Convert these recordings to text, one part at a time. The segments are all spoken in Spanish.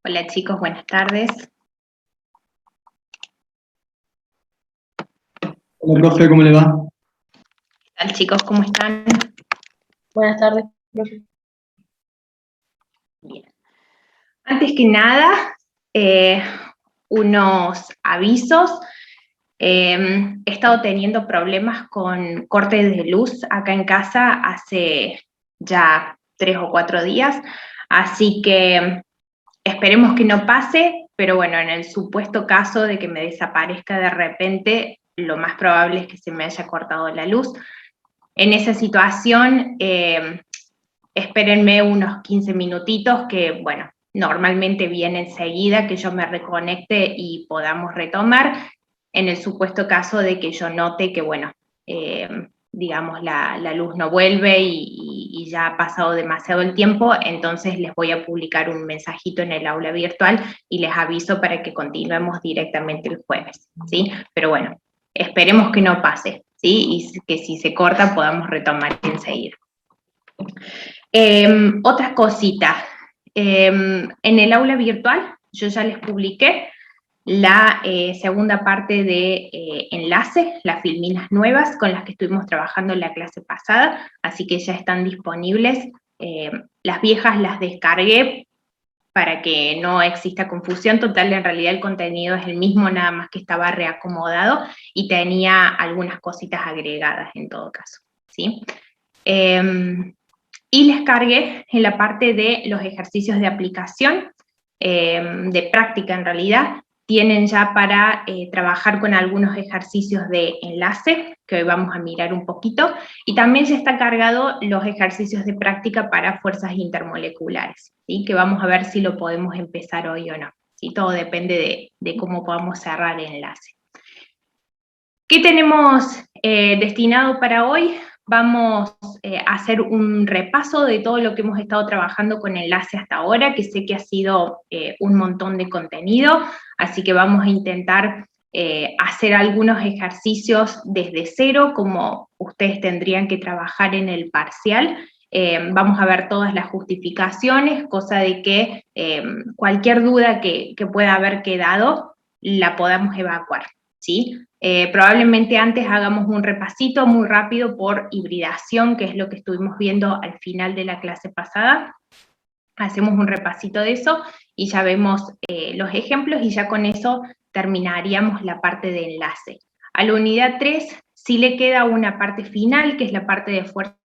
Hola chicos, buenas tardes. Hola, profe, ¿cómo le va? ¿Qué tal chicos? ¿Cómo están? Buenas tardes, profe. Bien. Antes que nada, unos avisos. He estado teniendo problemas con cortes de luz acá en casa hace ya 3 o 4 días, así que esperemos que no pase, pero bueno, en el supuesto caso de que me desaparezca de repente, lo más probable es que se me haya cortado la luz. En esa situación, espérenme unos 15 minutitos que, bueno, normalmente viene enseguida que yo me reconecte y podamos retomar, en el supuesto caso de que yo note que, bueno, digamos, la luz no vuelve y ya ha pasado demasiado el tiempo, entonces les voy a publicar un mensajito en el aula virtual y les aviso para que continuemos directamente el jueves, ¿sí? Pero bueno, esperemos que no pase, ¿sí? Y que si se corta podamos retomar enseguida. Otras cositas. En el aula virtual yo ya les publiqué la segunda parte de enlace, las filminas nuevas con las que estuvimos trabajando en la clase pasada, así que ya están disponibles. Las viejas las descargué para que no exista confusión total, en realidad el contenido es el mismo, nada más que estaba reacomodado y tenía algunas cositas agregadas en todo caso, ¿sí? Y les cargué en la parte de los ejercicios de aplicación, de práctica en realidad, tienen ya para trabajar con algunos ejercicios de enlace, que hoy vamos a mirar un poquito, y también ya está cargado los ejercicios de práctica para fuerzas intermoleculares, ¿sí? Que vamos a ver si lo podemos empezar hoy o no, ¿sí? Todo depende de cómo podamos cerrar el enlace. ¿Qué tenemos destinado para hoy? Vamos a hacer un repaso de todo lo que hemos estado trabajando con enlace hasta ahora, que sé que ha sido un montón de contenido, así que vamos a intentar hacer algunos ejercicios desde cero, como ustedes tendrían que trabajar en el parcial. Vamos a ver todas las justificaciones, cosa de que cualquier duda que pueda haber quedado la podamos evacuar, ¿sí? Probablemente antes hagamos un repasito muy rápido por hibridación, que es lo que estuvimos viendo al final de la clase pasada. Hacemos un repasito de eso y ya vemos los ejemplos y ya con eso terminaríamos la parte de enlace. A la unidad 3 sí le queda una parte final, que es la parte de fuerzas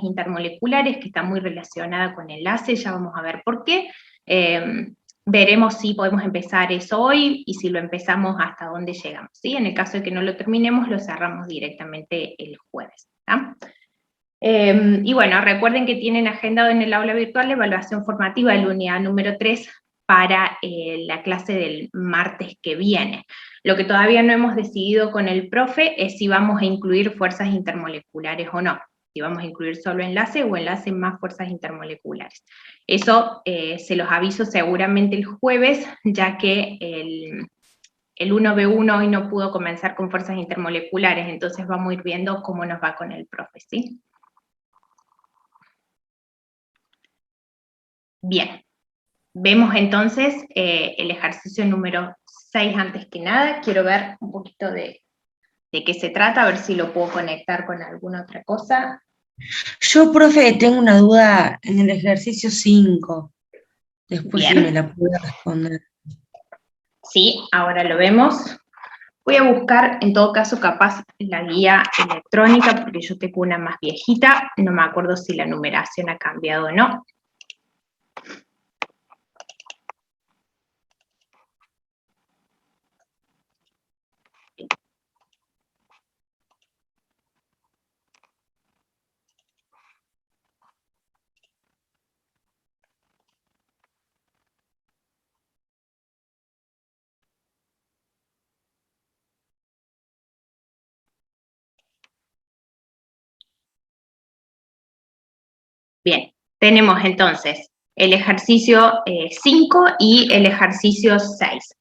intermoleculares, que está muy relacionada con enlace, ya vamos a ver por qué. Veremos si podemos empezar eso hoy y si lo empezamos hasta dónde llegamos, ¿sí? En el caso de que no lo terminemos, lo cerramos directamente el jueves, ¿tá? Y bueno, recuerden que tienen agendado en el aula virtual la evaluación formativa de la unidad número 3 para la clase del martes que viene. Lo que todavía no hemos decidido con el profe es si vamos a incluir fuerzas intermoleculares o no, si vamos a incluir solo enlace o enlace más fuerzas intermoleculares. Eso se los aviso seguramente el jueves, ya que el 1B1 hoy no pudo comenzar con fuerzas intermoleculares, entonces vamos a ir viendo cómo nos va con el profe, ¿sí? Bien, vemos entonces el ejercicio número 6 antes que nada. Quiero ver un poquito de qué se trata, a ver si lo puedo conectar con alguna otra cosa. Yo, profe, tengo una duda en el ejercicio 5. Después si me Bien, la puede responder. sí, ahora lo vemos. Voy a buscar, en todo caso, capaz la guía electrónica, porque yo tengo una más viejita, no me acuerdo si la numeración ha cambiado o no. Bien, tenemos entonces el ejercicio 5 y el ejercicio 6.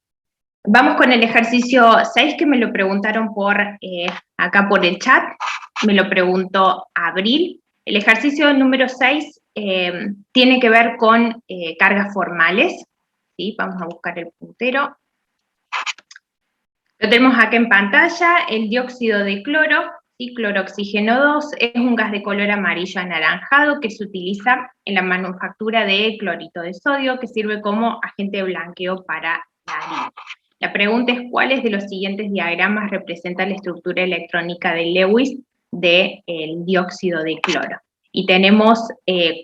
Vamos con el ejercicio 6 que me lo preguntaron por acá por el chat, me lo preguntó Abril. El ejercicio número 6 tiene que ver con cargas formales, ¿sí? Vamos a buscar el puntero. Lo tenemos acá en pantalla, el dióxido de cloro, ¿sí? Clorooxígeno 2, es un gas de color amarillo anaranjado que se utiliza en la manufactura de clorito de sodio, que sirve como agente de blanqueo para la harina. La pregunta es, ¿cuáles de los siguientes diagramas representan la estructura electrónica de Lewis del dióxido de cloro? Y tenemos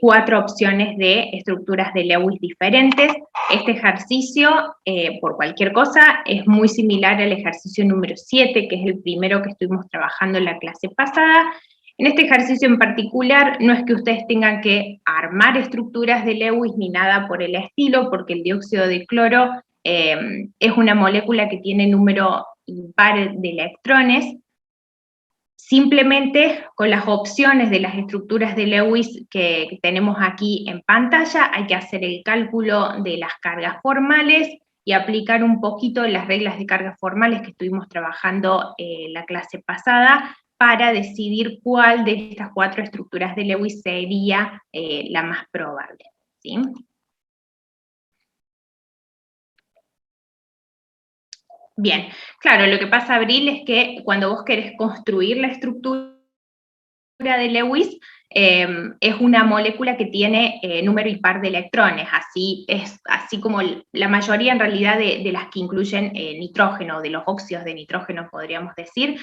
4 opciones de estructuras de Lewis diferentes. Este ejercicio, por cualquier cosa, es muy similar al ejercicio número 7, que es el primero que estuvimos trabajando en la clase pasada. En este ejercicio en particular, no es que ustedes tengan que armar estructuras de Lewis ni nada por el estilo, porque el dióxido de cloro es una molécula que tiene número impar de electrones. Simplemente con las opciones de las estructuras de Lewis que tenemos aquí en pantalla, hay que hacer el cálculo de las cargas formales y aplicar un poquito las reglas de cargas formales que estuvimos trabajando la clase pasada para decidir cuál de estas 4 estructuras de Lewis sería la más probable, ¿sí? Bien, claro, lo que pasa, Abril, es que cuando vos querés construir la estructura de Lewis, es una molécula que tiene número impar de electrones, así como la mayoría en realidad de las que incluyen nitrógeno, de los óxidos de nitrógeno podríamos decir,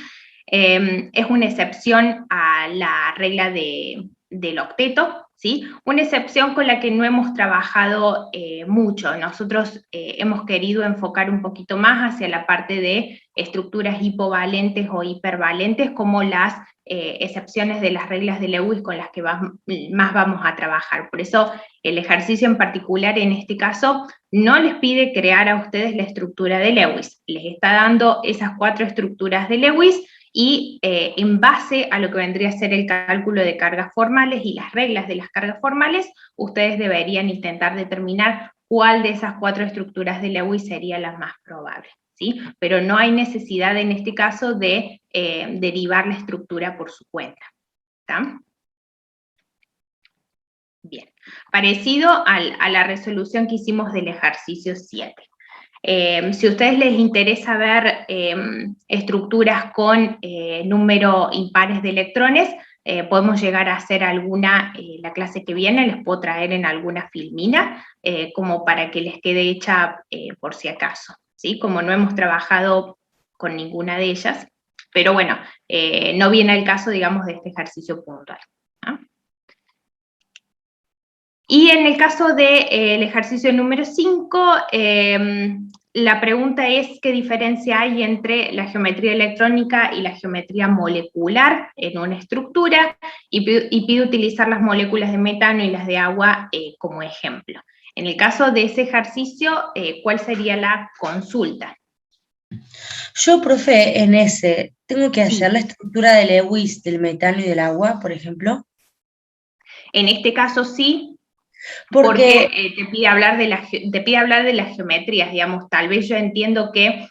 es una excepción a la regla del octeto, ¿sí? Una excepción con la que no hemos trabajado mucho. Nosotros hemos querido enfocar un poquito más hacia la parte de estructuras hipovalentes o hipervalentes, como las excepciones de las reglas de Lewis con las que más vamos a trabajar. Por eso el ejercicio en particular en este caso no les pide crear a ustedes la estructura de Lewis, les está dando esas 4 estructuras de Lewis y en base a lo que vendría a ser el cálculo de cargas formales y las reglas de las cargas formales, ustedes deberían intentar determinar cuál de esas 4 estructuras de Lewis sería la más probable, ¿sí? Pero no hay necesidad en este caso de derivar la estructura por su cuenta, ¿está? Bien, parecido a la resolución que hicimos del ejercicio 7. Si a ustedes les interesa ver estructuras con número impares de electrones, podemos llegar a hacer alguna, la clase que viene, les puedo traer en alguna filmina, como para que les quede hecha por si acaso, ¿sí? Como no hemos trabajado con ninguna de ellas, pero bueno, no viene al caso, digamos, de este ejercicio puntual, ¿no? Y en el caso del ejercicio número 5, la pregunta es qué diferencia hay entre la geometría electrónica y la geometría molecular en una estructura, y pide utilizar las moléculas de metano y las de agua como ejemplo. En el caso de ese ejercicio, ¿cuál sería la consulta? Yo, profe, en ese, ¿tengo que hacer Sí. la estructura de Lewis del metano y del agua, por ejemplo? En este caso sí, Porque porque te pide hablar de las geometrías, digamos. Tal vez yo entiendo que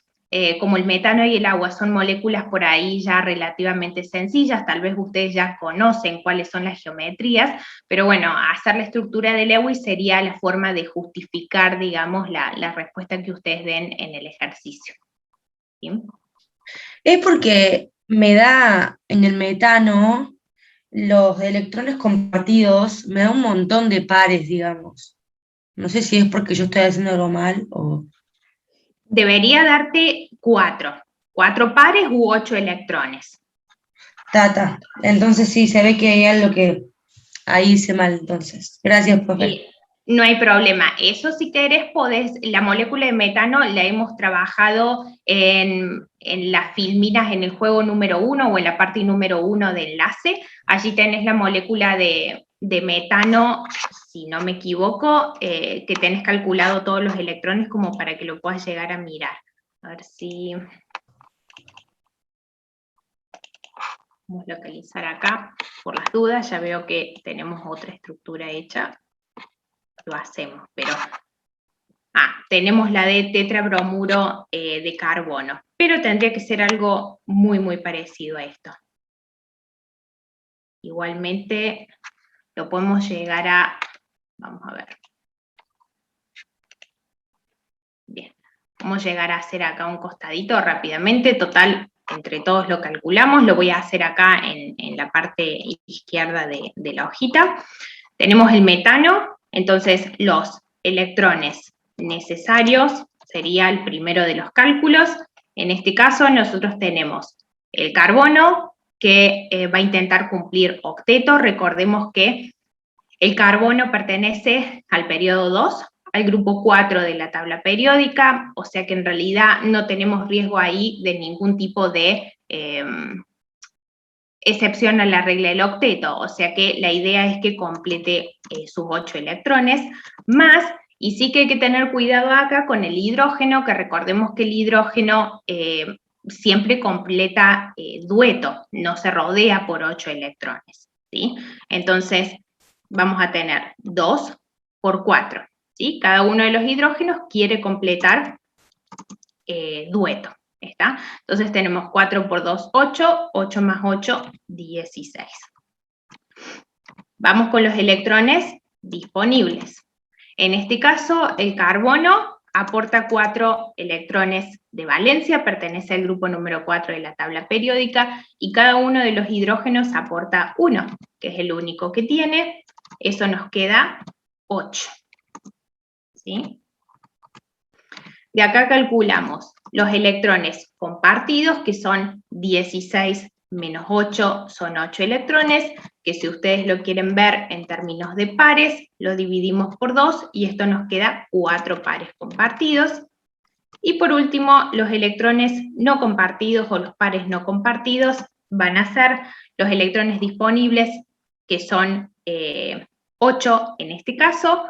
como el metano y el agua son moléculas por ahí ya relativamente sencillas, tal vez ustedes ya conocen cuáles son las geometrías, pero bueno, hacer la estructura de Lewis sería la forma de justificar, digamos, la respuesta que ustedes den en el ejercicio. ¿Sí? es porque me da en el metano los electrones compartidos, me da un montón de pares, digamos. No sé si es porque yo estoy haciendo algo mal o... Debería darte 4 pares u 8 electrones. Tata. Entonces sí, se ve que hay algo que ahí hice mal, entonces. Gracias, profe. No hay problema. Eso, si querés, la molécula de metano la hemos trabajado en las filminas en el juego número 1 o en la parte número 1 de enlace. Allí tenés la molécula de metano, si no me equivoco, que tenés calculado todos los electrones como para que lo puedas llegar a mirar. A ver si... Vamos a localizar acá, por las dudas, ya veo que tenemos otra estructura hecha. Lo hacemos, pero tenemos la de tetrabromuro de carbono, pero tendría que ser algo muy, muy parecido a esto. Igualmente, lo podemos llegar a, vamos a ver. Bien, vamos a llegar a hacer acá un costadito rápidamente, total, entre todos lo calculamos, lo voy a hacer acá en la parte izquierda de la hojita. Tenemos el metano, entonces los electrones necesarios sería el primero de los cálculos. En este caso nosotros tenemos el carbono, que va a intentar cumplir octeto. Recordemos que el carbono pertenece al periodo 2, al grupo 4 de la tabla periódica, o sea que en realidad no tenemos riesgo ahí de ningún tipo de excepción a la regla del octeto, o sea que la idea es que complete sus 8 electrones, más, y sí que hay que tener cuidado acá con el hidrógeno, que recordemos que el hidrógeno siempre completa dueto, no se rodea por 8 electrones, ¿sí? Entonces, vamos a tener 2 por 4, ¿sí? Cada uno de los hidrógenos quiere completar dueto, ¿está? Entonces tenemos 4 por 2, 8, 8 más 8, 16. Vamos con los electrones disponibles. En este caso, el carbono aporta 4 electrones de valencia, pertenece al grupo número 4 de la tabla periódica, y cada uno de los hidrógenos aporta 1, que es el único que tiene. Eso nos queda 8. ¿Sí? De acá calculamos los electrones compartidos, que son 16 menos 8, son 8 electrones, que si ustedes lo quieren ver en términos de pares, lo dividimos por 2 y esto nos queda 4 pares compartidos. Y por último, los electrones no compartidos o los pares no compartidos van a ser los electrones disponibles, que son 8 en este caso,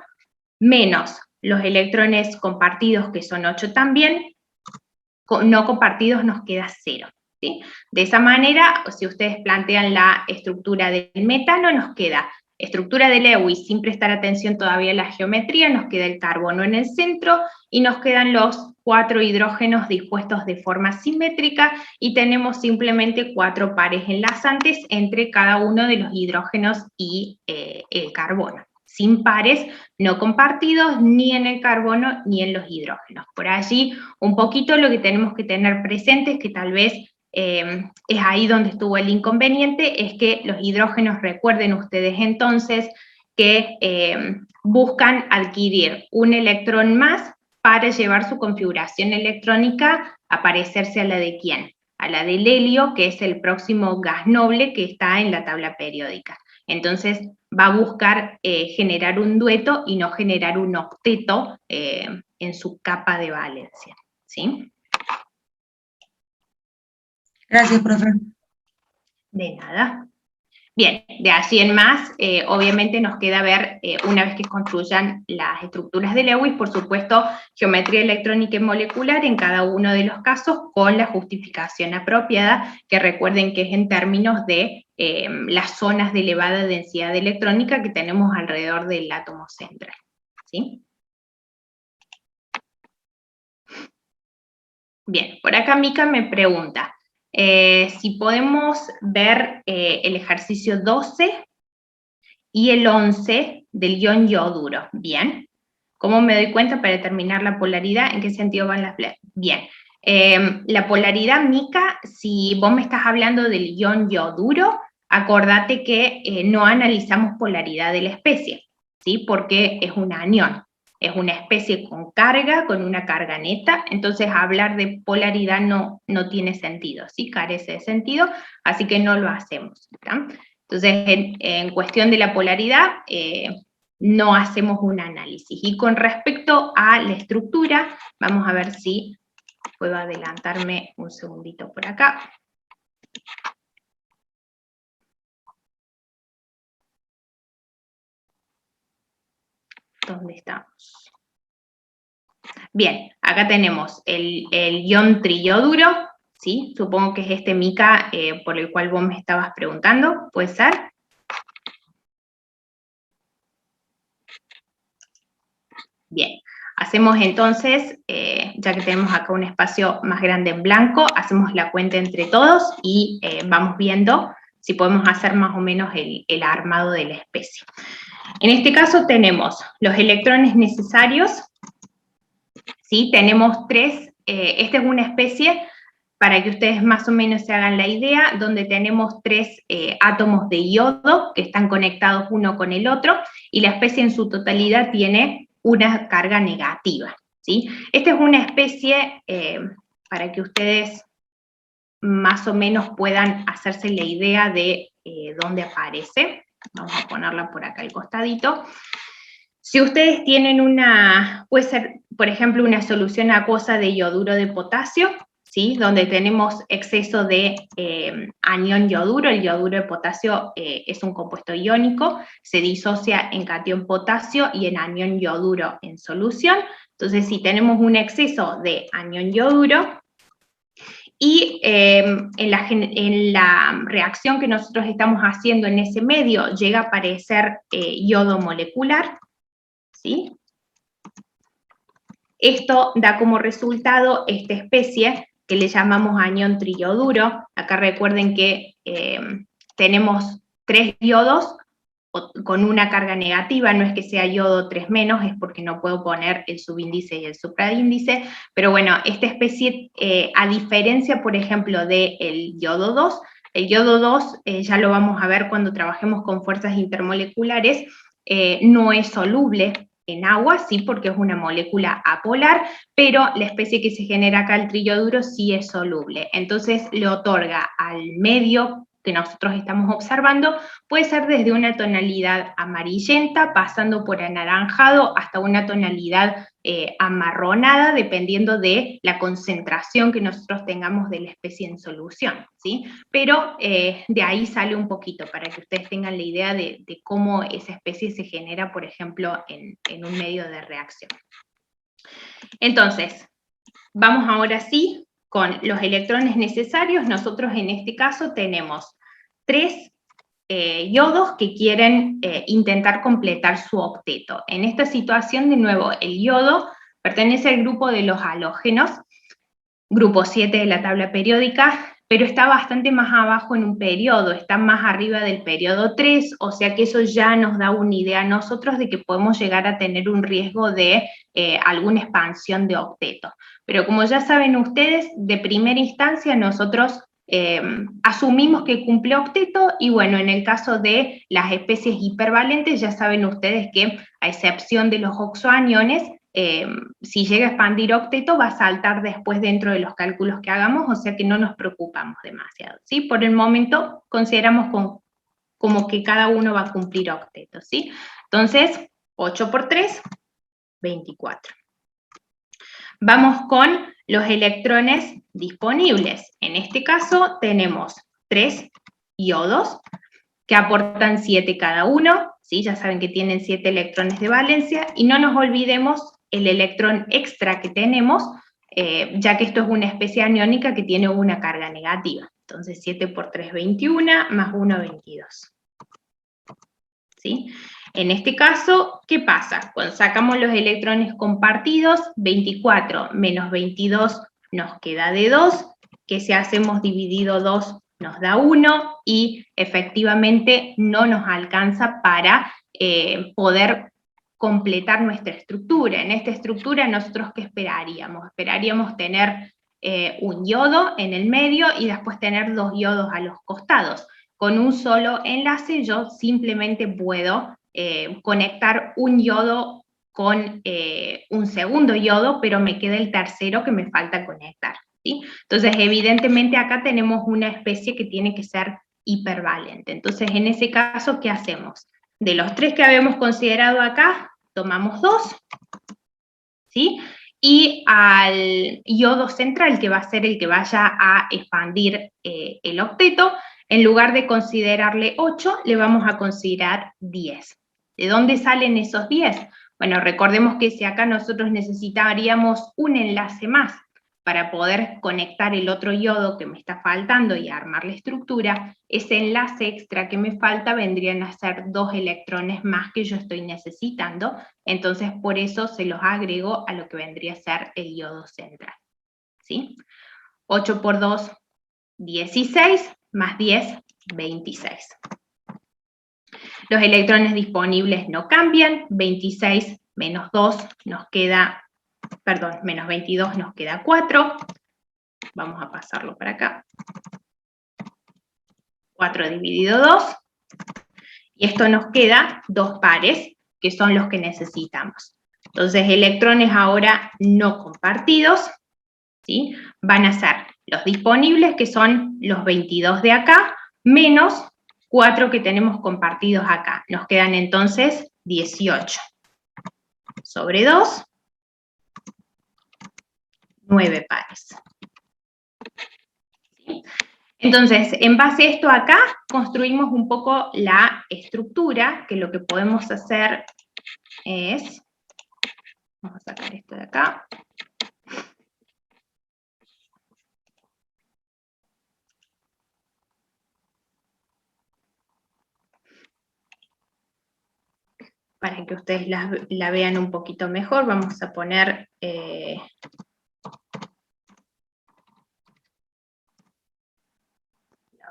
menos los electrones compartidos, que son 8 también, no compartidos nos queda 0. ¿Sí? De esa manera, si ustedes plantean la estructura del metano, nos queda estructura de Lewis, sin prestar atención todavía a la geometría, nos queda el carbono en el centro, y nos quedan los 4 hidrógenos dispuestos de forma simétrica, y tenemos simplemente 4 pares enlazantes entre cada uno de los hidrógenos y el carbono, sin pares no compartidos ni en el carbono ni en los hidrógenos. Por allí, un poquito lo que tenemos que tener presente es que tal vez es ahí donde estuvo el inconveniente, es que los hidrógenos, recuerden ustedes entonces, que buscan adquirir un electrón más para llevar su configuración electrónica a parecerse a la de ¿quién? A la del helio, que es el próximo gas noble que está en la tabla periódica. Entonces va a buscar generar un dueto y no generar un octeto en su capa de valencia, ¿sí? Gracias, profe. De nada. Bien, de allí en más, obviamente nos queda ver, una vez que construyan las estructuras de Lewis, por supuesto, geometría electrónica y molecular en cada uno de los casos con la justificación apropiada, que recuerden que es en términos de las zonas de elevada densidad electrónica que tenemos alrededor del átomo central. ¿Sí? Bien, por acá Mica me pregunta, si podemos ver el ejercicio 12 y el 11 del ion yoduro. Bien. ¿Cómo me doy cuenta para determinar la polaridad? ¿En qué sentido van las flechas? Bien. La polaridad, Mica, si vos me estás hablando del ion yoduro, acordate que no analizamos polaridad de la especie, ¿sí? Porque es un anión. Es una especie con carga, con una carga neta, entonces hablar de polaridad no tiene sentido, ¿sí? Carece de sentido, así que no lo hacemos, ¿tá? Entonces, en cuestión de la polaridad, no hacemos un análisis. Y con respecto a la estructura, vamos a ver si puedo adelantarme un segundito por acá. ¿Dónde estamos? Bien, acá tenemos el ion triyoduro, ¿sí? Supongo que es este Mica por el cual vos me estabas preguntando, ¿puede ser? Bien, hacemos entonces, ya que tenemos acá un espacio más grande en blanco, hacemos la cuenta entre todos y vamos viendo si podemos hacer más o menos el armado de la especie. En este caso tenemos los electrones necesarios, ¿sí? Tenemos 3, esta es una especie, para que ustedes más o menos se hagan la idea, donde tenemos 3 átomos de yodo que están conectados uno con el otro, y la especie en su totalidad tiene una carga negativa, ¿sí? Esta es una especie, para que ustedes más o menos puedan hacerse la idea de dónde aparece. Vamos a ponerla por acá al costadito. Si ustedes tienen puede ser, por ejemplo, una solución acuosa de iodouro de potasio, ¿sí? Donde tenemos exceso de anión yoduro. El yoduro de potasio es un compuesto iónico, se disocia en cation potasio y en anión yoduro en solución. Entonces, si tenemos un exceso de anión yoduro, y en la reacción que nosotros estamos haciendo en ese medio llega a aparecer yodo molecular, ¿sí? Esto da como resultado esta especie que le llamamos anión triyoduro. Acá recuerden que tenemos 3 yodos con una carga negativa, no es que sea yodo 3 menos, es porque no puedo poner el subíndice y el supraíndice, pero bueno, esta especie, a diferencia, por ejemplo, del yodo 2, el yodo 2, ya lo vamos a ver cuando trabajemos con fuerzas intermoleculares, no es soluble en agua, sí, porque es una molécula apolar, pero la especie que se genera acá, el triyoduro, sí es soluble. Entonces le otorga al medio que nosotros estamos observando, puede ser desde una tonalidad amarillenta, pasando por anaranjado, hasta una tonalidad amarronada, dependiendo de la concentración que nosotros tengamos de la especie en solución, ¿sí? Pero de ahí sale un poquito, para que ustedes tengan la idea de cómo esa especie se genera, por ejemplo, en un medio de reacción. Entonces, vamos ahora sí con los electrones necesarios. Nosotros en este caso tenemos 3 yodos que quieren intentar completar su octeto. En esta situación, de nuevo, el yodo pertenece al grupo de los halógenos, grupo 7 de la tabla periódica, pero está bastante más abajo en un periodo, está más arriba del periodo 3, o sea que eso ya nos da una idea a nosotros de que podemos llegar a tener un riesgo de alguna expansión de octeto. Pero como ya saben ustedes, de primera instancia nosotros asumimos que cumple octeto, y bueno, en el caso de las especies hipervalentes, ya saben ustedes que, a excepción de los oxoaniones, si llega a expandir octeto va a saltar después dentro de los cálculos que hagamos, o sea que no nos preocupamos demasiado, ¿sí? Por el momento consideramos como que cada uno va a cumplir octeto, ¿sí? Entonces, 8 por 3, 24. Vamos con los electrones disponibles. En este caso tenemos 3 yodos que aportan 7 cada uno, ¿sí? Ya saben que tienen 7 electrones de valencia, y no nos olvidemos el electrón extra que tenemos, ya que esto es una especie aniónica que tiene una carga negativa. Entonces 7 por 3, 21, más 1, 22. ¿Sí? En este caso, ¿qué pasa? Cuando sacamos los electrones compartidos, 24 menos 22 nos queda de 2, que si hacemos dividido 2 nos da 1, y efectivamente no nos alcanza para poder completar nuestra estructura. En esta estructura, ¿nosotros qué esperaríamos? Esperaríamos tener un yodo en el medio y después tener 2 yodos a los costados. Con un solo enlace yo simplemente puedo conectar un yodo con un segundo yodo, pero me queda el tercero que me falta conectar, ¿sí? Entonces, evidentemente acá tenemos una especie que tiene que ser hipervalente. Entonces, en ese caso, ¿qué hacemos? De los 3 que habíamos considerado acá, tomamos 2, ¿sí? Y al yodo central, que va a ser el que vaya a expandir el octeto, en lugar de considerarle 8, le vamos a considerar 10. ¿De dónde salen esos 10? Bueno, recordemos que si acá nosotros necesitaríamos un enlace más para poder conectar el otro yodo que me está faltando y armar la estructura, ese enlace extra que me falta vendrían a ser 2 electrones más que yo estoy necesitando, entonces por eso se los agrego a lo que vendría a ser el yodo central, ¿sí? 8 por 2, 16, más 10, 26. Los electrones disponibles no cambian, 26 menos 2 nos queda, perdón, menos 22 nos queda 4. Vamos a pasarlo para acá. 4 dividido 2. Y esto nos queda 2 pares, que son los que necesitamos. Entonces, electrones ahora no compartidos, ¿sí? Van a ser los disponibles, que son los 22 de acá, menos 4 que tenemos compartidos acá. Nos quedan entonces 18. Sobre 2, 9 pares. ¿Sí? Entonces, en base a esto acá, construimos un poco la estructura, que lo que podemos hacer es, vamos a sacar esto de acá. Para que ustedes la vean un poquito mejor, vamos a poner...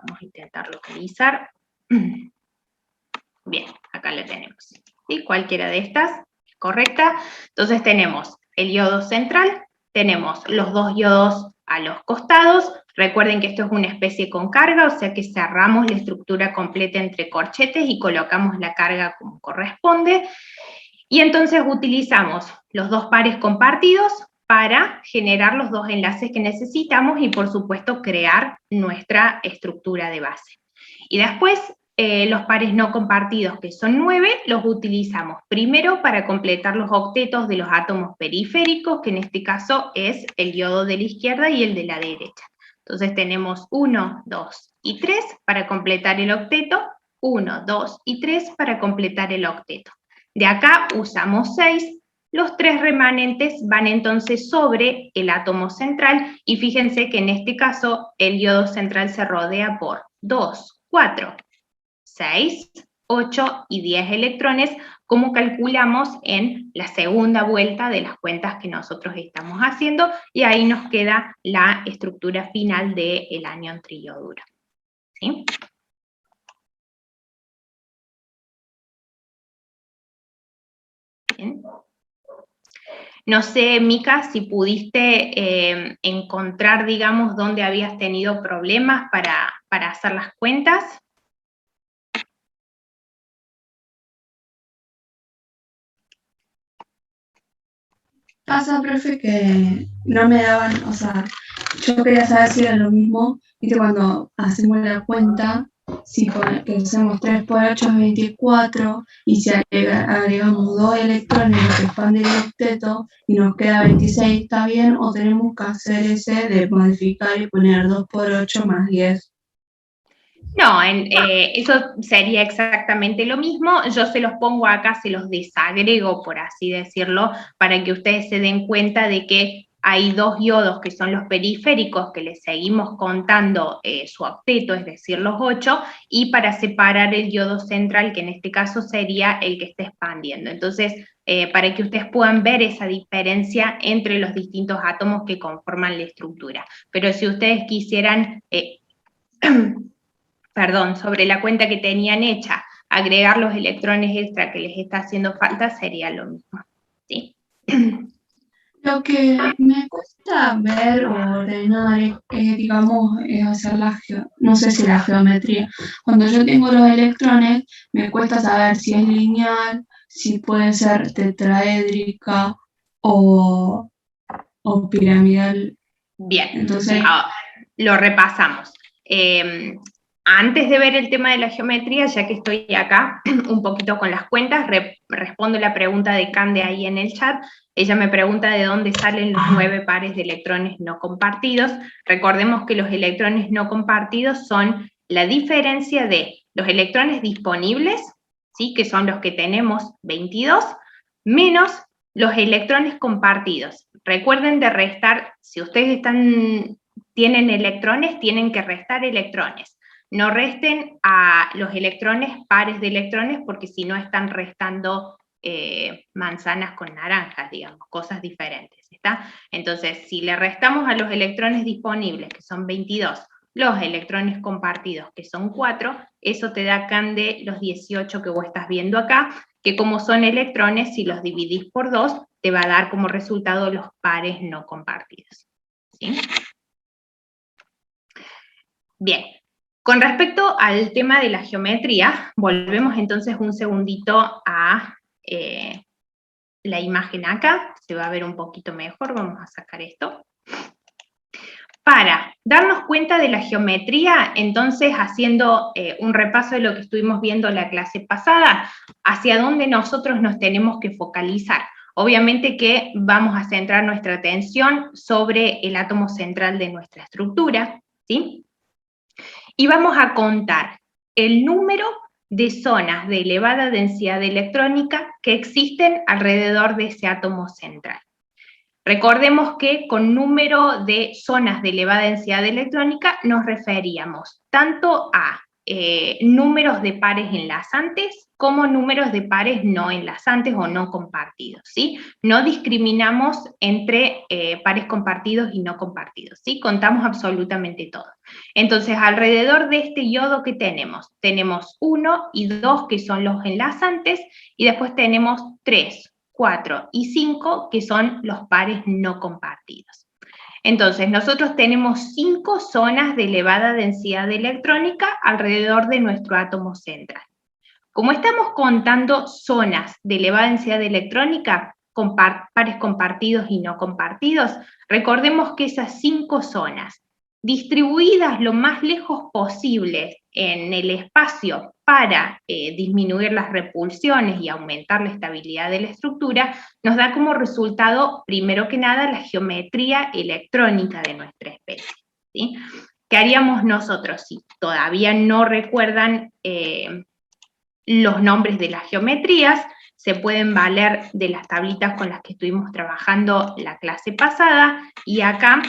vamos a intentar localizar. Bien, acá la tenemos. ¿Sí? Cualquiera de estas es correcta. Entonces tenemos el yodo central, tenemos los 2 yodos a los costados. Recuerden que esto es una especie con carga, o sea que cerramos la estructura completa entre corchetes y colocamos la carga como corresponde. Y entonces utilizamos los 2 pares compartidos para generar los 2 enlaces que necesitamos y, por supuesto, crear nuestra estructura de base. Y después, los pares no compartidos, que son 9, los utilizamos primero para completar los octetos de los átomos periféricos, que en este caso es el yodo de la izquierda y el de la derecha. Entonces tenemos 1, 2 y 3 para completar el octeto, 1, 2 y 3 para completar el octeto. De acá usamos 6, los 3 remanentes van entonces sobre el átomo central, y fíjense que en este caso el yodo central se rodea por 2, 4, 6, 8 y 10 electrones, como calculamos en la segunda vuelta de las cuentas que nosotros estamos haciendo, y ahí nos queda la estructura final del anión triyoduro. ¿Sí? Bien. No sé, Mica, si pudiste encontrar, digamos, dónde habías tenido problemas para hacer las cuentas. Pasa, profe, que no me daban, o sea, yo quería saber si era lo mismo, viste, cuando hacemos la cuenta, si que hacemos 3 por 8 es 24, y si agregamos 2 electrones lo que expande el octeto y nos queda 26, ¿está bien? O tenemos que hacer ese de modificar y poner 2 por 8 más 10. No, eso sería exactamente lo mismo. Yo se los pongo acá, se los desagrego, por así decirlo, para que ustedes se den cuenta de que hay 2 yodos que son los periféricos, que les seguimos contando su octeto, es decir, los 8, y para separar el yodo central, que en este caso sería el que está expandiendo. Entonces, para que ustedes puedan ver esa diferencia entre los distintos átomos que conforman la estructura. Pero si ustedes quisieran... perdón, sobre la cuenta que tenían hecha, agregar los electrones extra que les está haciendo falta, sería lo mismo, ¿sí? Lo que me cuesta ver o ordenar es, digamos, es hacer no sé si la geometría. Cuando yo tengo los electrones, me cuesta saber si es lineal, si puede ser tetraédrica o piramidal. Bien, Entonces, lo repasamos. Antes de ver el tema de la geometría, ya que estoy acá un poquito con las cuentas, respondo la pregunta de Cande ahí en el chat. Ella me pregunta de dónde salen los 9 pares de electrones no compartidos. Recordemos que los electrones no compartidos son la diferencia de los electrones disponibles, ¿sí? Que son los que tenemos 22, menos los electrones compartidos. Recuerden de restar, si ustedes tienen electrones, tienen que restar electrones. No resten a los electrones pares de electrones, porque si no están restando manzanas con naranjas, digamos, cosas diferentes, ¿está? Entonces, si le restamos a los electrones disponibles, que son 22, los electrones compartidos, que son 4, eso te da acá de los 18 que vos estás viendo acá, que como son electrones, si los dividís por 2, te va a dar como resultado los pares no compartidos. ¿Sí? Bien, con respecto al tema de la geometría, volvemos entonces un segundito a la imagen acá, se va a ver un poquito mejor, vamos a sacar esto. Para darnos cuenta de la geometría, entonces haciendo un repaso de lo que estuvimos viendo en la clase pasada, hacia dónde nosotros nos tenemos que focalizar. Obviamente que vamos a centrar nuestra atención sobre el átomo central de nuestra estructura, ¿sí? Y vamos a contar el número de zonas de elevada densidad electrónica que existen alrededor de ese átomo central. Recordemos que con número de zonas de elevada densidad electrónica nos referíamos tanto a números de pares enlazantes como números de pares no enlazantes o no compartidos, ¿sí? No discriminamos entre pares compartidos y no compartidos, ¿sí? Contamos absolutamente todo. Entonces, alrededor de este yodo que tenemos 1 y 2 que son los enlazantes, y después tenemos 3, 4 y 5 que son los pares no compartidos. Entonces, nosotros tenemos 5 zonas de elevada densidad electrónica alrededor de nuestro átomo central. Como estamos contando zonas de elevada densidad electrónica con pares compartidos y no compartidos, recordemos que esas 5 zonas, distribuidas lo más lejos posible en el espacio para disminuir las repulsiones y aumentar la estabilidad de la estructura, nos da como resultado, primero que nada, la geometría electrónica de nuestra especie, ¿sí? ¿Qué haríamos nosotros si todavía no recuerdan los nombres de las geometrías? Se pueden valer de las tablitas con las que estuvimos trabajando la clase pasada, y acá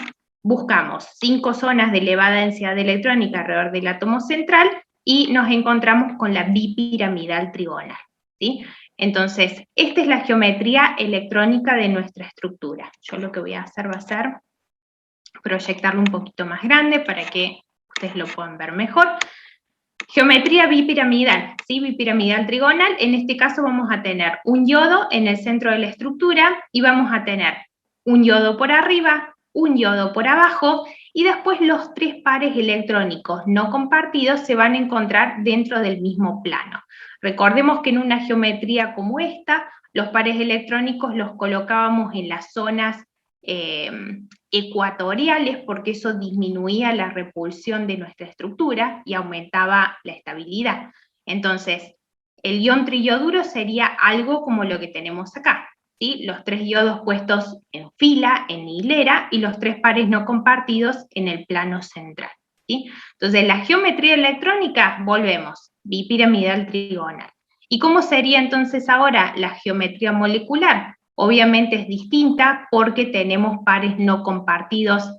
buscamos 5 zonas de elevada densidad electrónica alrededor del átomo central y nos encontramos con la bipiramidal trigonal, ¿sí? Entonces, esta es la geometría electrónica de nuestra estructura. Yo lo que voy a hacer va a ser proyectarlo un poquito más grande para que ustedes lo puedan ver mejor. Geometría bipiramidal, ¿sí? Bipiramidal trigonal. En este caso vamos a tener un yodo en el centro de la estructura y vamos a tener un yodo por arriba, un yodo por abajo, y después los 3 pares electrónicos no compartidos se van a encontrar dentro del mismo plano. Recordemos que en una geometría como esta, los pares electrónicos los colocábamos en las zonas ecuatoriales, porque eso disminuía la repulsión de nuestra estructura y aumentaba la estabilidad. Entonces, el ion triyoduro sería algo como lo que tenemos acá, ¿sí? Los 3 yodos puestos en fila, en hilera, y los 3 pares no compartidos en el plano central, ¿sí? Entonces, la geometría electrónica, volvemos, bipiramidal trigonal. ¿Y cómo sería entonces ahora la geometría molecular? Obviamente es distinta porque tenemos pares no compartidos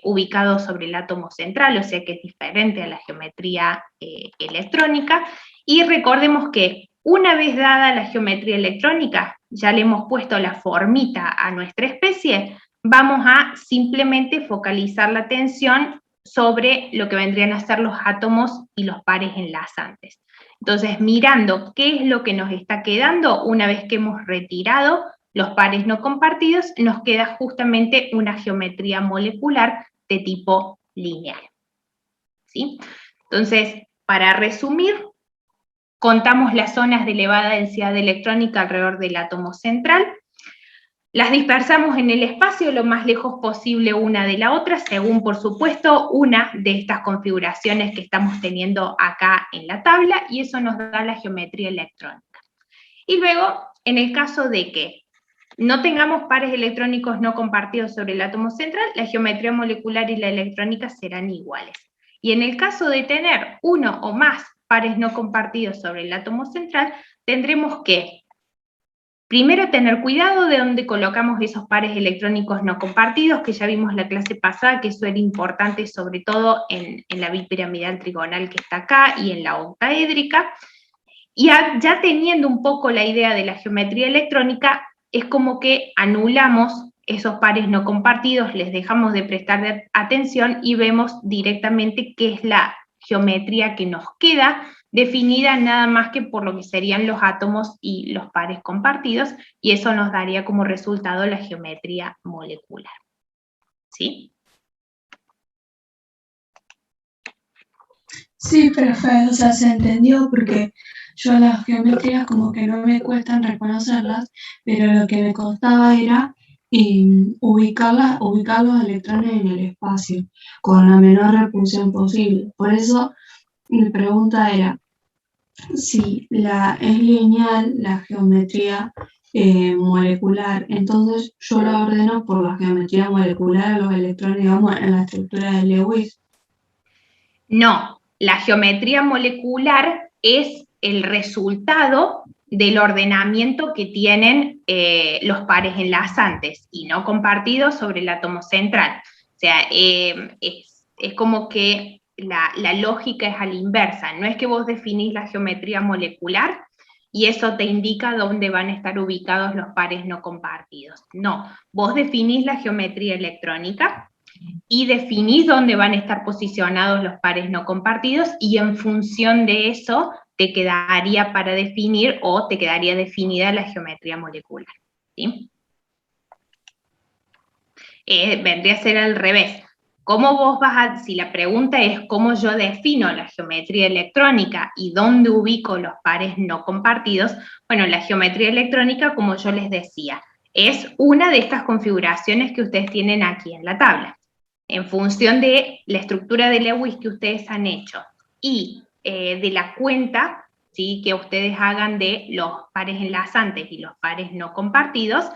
ubicados sobre el átomo central, o sea que es diferente a la geometría electrónica. Y recordemos que una vez dada la geometría electrónica, ya le hemos puesto la formita a nuestra especie, vamos a simplemente focalizar la atención sobre lo que vendrían a ser los átomos y los pares enlazantes. Entonces, mirando qué es lo que nos está quedando una vez que hemos retirado los pares no compartidos, nos queda justamente una geometría molecular de tipo lineal, ¿sí? Entonces, para resumir, contamos las zonas de elevada densidad electrónica alrededor del átomo central, las dispersamos en el espacio lo más lejos posible una de la otra, según, por supuesto, una de estas configuraciones que estamos teniendo acá en la tabla, y eso nos da la geometría electrónica. Y luego, en el caso de que no tengamos pares electrónicos no compartidos sobre el átomo central, la geometría molecular y la electrónica serán iguales. Y en el caso de tener uno o más pares no compartidos sobre el átomo central, tendremos que primero tener cuidado de dónde colocamos esos pares electrónicos no compartidos, que ya vimos la clase pasada, que eso era importante sobre todo en la bipiramidal trigonal que está acá y en la octaédrica. Y ya teniendo un poco la idea de la geometría electrónica, es como que anulamos esos pares no compartidos les dejamos de prestar atención y vemos directamente qué es la geometría que nos queda, definida nada más que por lo que serían los átomos y los pares compartidos, y eso nos daría como resultado la geometría molecular. ¿Sí? Sí, perfecto, o sea, se entendió porque yo las geometrías como que no me cuestan reconocerlas, pero lo que me costaba era ubicar los electrones en el espacio con la menor repulsión posible. Por eso mi pregunta era si es lineal la geometría molecular, entonces yo la ordeno por la geometría molecular a los electrones, digamos, en la estructura de Lewis. No, la geometría molecular es el resultado del ordenamiento que tienen los pares enlazantes y no compartidos sobre el átomo central. O sea, es como que la lógica es a la inversa. No es que vos definís la geometría molecular y eso te indica dónde van a estar ubicados los pares no compartidos. No, vos definís la geometría electrónica y definís dónde van a estar posicionados los pares no compartidos, y en función de eso te quedaría para definir o te quedaría definida la geometría molecular. ¿Sí? Vendría a ser al revés. ¿Cómo vos si la pregunta es cómo yo defino la geometría electrónica y dónde ubico los pares no compartidos? Bueno, la geometría electrónica, como yo les decía, es una de estas configuraciones que ustedes tienen aquí en la tabla. En función de la estructura de Lewis que ustedes han hecho y de la cuenta, ¿sí?, que ustedes hagan de los pares enlazantes y los pares no compartidos,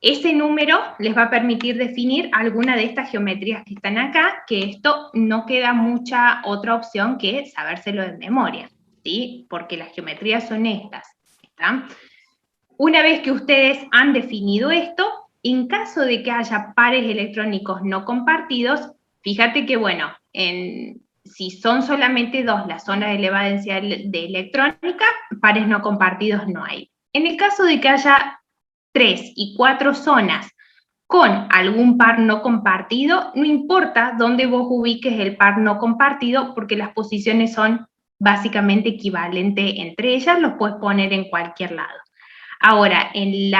ese número les va a permitir definir alguna de estas geometrías que están acá, que esto no queda mucha otra opción que sabérselo de memoria, ¿sí?, porque las geometrías son estas. ¿Está? Una vez que ustedes han definido esto, en caso de que haya pares electrónicos no compartidos, fíjate que, bueno, si son solamente dos las zonas de elevada densidad de electrónica, pares no compartidos no hay. En el caso de que haya 3 y 4 zonas con algún par no compartido, no importa dónde vos ubiques el par no compartido, porque las posiciones son básicamente equivalentes entre ellas, los puedes poner en cualquier lado. Ahora, en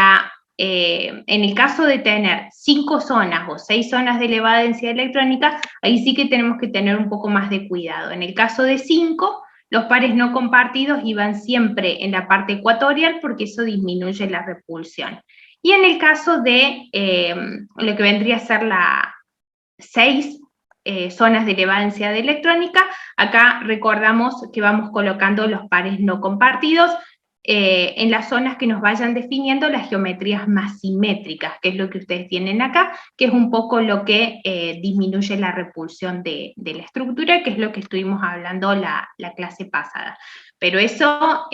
el caso de tener 5 zonas o 6 zonas de elevada densidad electrónica, ahí sí que tenemos que tener un poco más de cuidado. En el caso de 5, los pares no compartidos iban siempre en la parte ecuatorial porque eso disminuye la repulsión. Y en el caso de lo que vendría a ser las 6 zonas de elevada densidad electrónica, acá recordamos que vamos colocando los pares no compartidos en las zonas que nos vayan definiendo las geometrías más simétricas, que es lo que ustedes tienen acá, que es un poco lo que disminuye la repulsión de la estructura, que es lo que estuvimos hablando la clase pasada. Pero eso,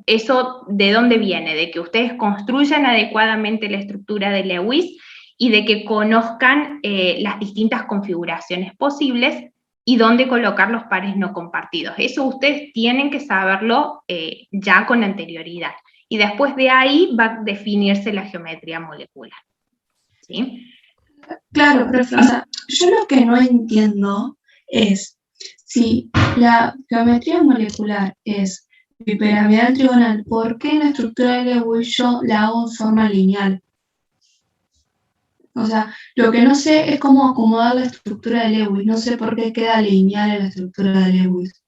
eso ¿de dónde viene? De que ustedes construyan adecuadamente la estructura de Lewis y de que conozcan las distintas configuraciones posibles y dónde colocar los pares no compartidos. Eso ustedes tienen que saberlo ya con anterioridad. Y después de ahí va a definirse la geometría molecular. ¿Sí? Claro, profe, o sea, yo lo que no entiendo es si la geometría molecular es bipiramidal trigonal, ¿por qué en la estructura de Lewis yo la hago en forma lineal? O sea, lo que no sé es cómo acomodar la estructura de Lewis. No sé por qué queda lineal en la estructura de Lewis.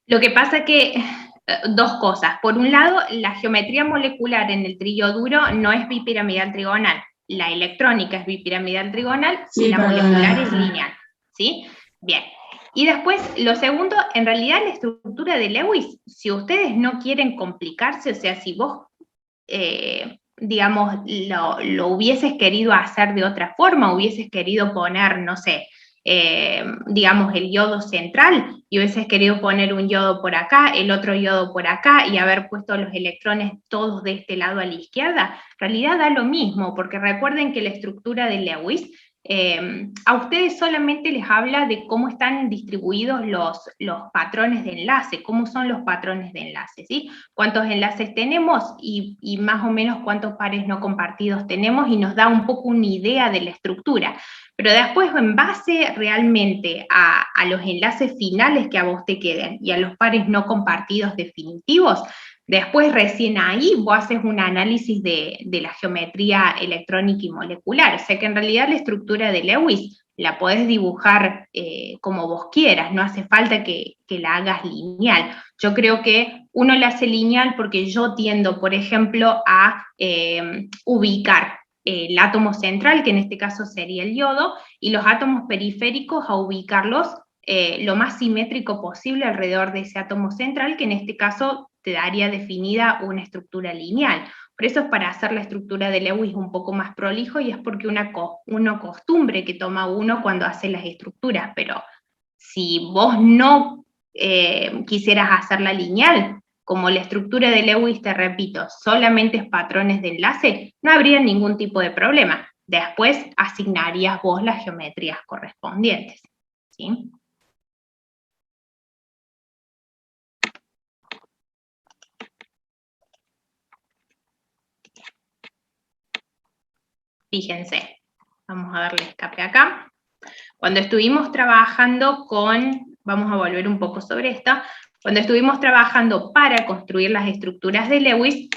Lo que pasa es que, dos cosas. Por un lado, la geometría molecular en el trillo duro no es bipiramidal trigonal. La electrónica es bipiramidal trigonal y la molecular es lineal. ¿Sí? Bien. Y después, lo segundo, en realidad la estructura de Lewis, si ustedes no quieren complicarse, o sea, si vos digamos, lo hubieses querido hacer de otra forma, hubieses querido poner, no sé, digamos, el yodo central, y hubieses querido poner un yodo por acá, el otro yodo por acá, y haber puesto los electrones todos de este lado a la izquierda, en realidad da lo mismo, porque recuerden que la estructura de Lewis a ustedes solamente les habla de cómo están distribuidos los patrones de enlace, cómo son los patrones de enlace, ¿sí? Cuántos enlaces tenemos y más o menos cuántos pares no compartidos tenemos, y nos da un poco una idea de la estructura. Pero después, en base realmente a los enlaces finales que a vos te queden y a los pares no compartidos definitivos, después recién ahí vos haces un análisis de la geometría electrónica y molecular. O sea que en realidad la estructura de Lewis la podés dibujar como vos quieras, no hace falta que la hagas lineal. Yo creo que uno la hace lineal porque yo tiendo, por ejemplo, a ubicar el átomo central, que en este caso sería el yodo, y los átomos periféricos a ubicarlos lo más simétrico posible alrededor de ese átomo central, que en este caso te daría definida una estructura lineal. Por eso es para hacer la estructura de Lewis un poco más prolijo, y es porque una costumbre que toma uno cuando hace las estructuras, pero si vos no quisieras hacerla lineal, como la estructura de Lewis, te repito, solamente es patrones de enlace, no habría ningún tipo de problema. Después asignarías vos las geometrías correspondientes, ¿sí? Fíjense, vamos a darle escape acá. Cuando estuvimos trabajando vamos a volver un poco sobre esto, cuando estuvimos trabajando para construir las estructuras de Lewis,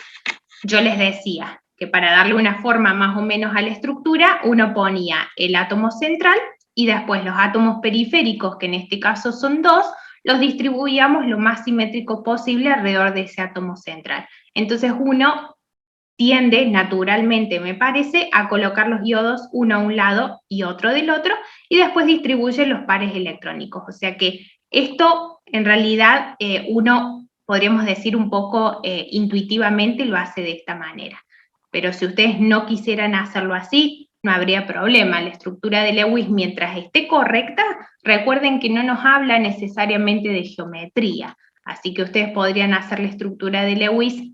yo les decía que para darle una forma más o menos a la estructura, uno ponía el átomo central y después los átomos periféricos, que en este caso son 2, los distribuíamos lo más simétrico posible alrededor de ese átomo central. Entonces uno tiende naturalmente, me parece, a colocar los iodos uno a un lado y otro del otro, y después distribuye los pares electrónicos. O sea que esto, en realidad, uno, podríamos decir un poco intuitivamente, lo hace de esta manera. Pero si ustedes no quisieran hacerlo así, no habría problema. La estructura de Lewis, mientras esté correcta, recuerden que no nos habla necesariamente de geometría. Así que ustedes podrían hacer la estructura de Lewis,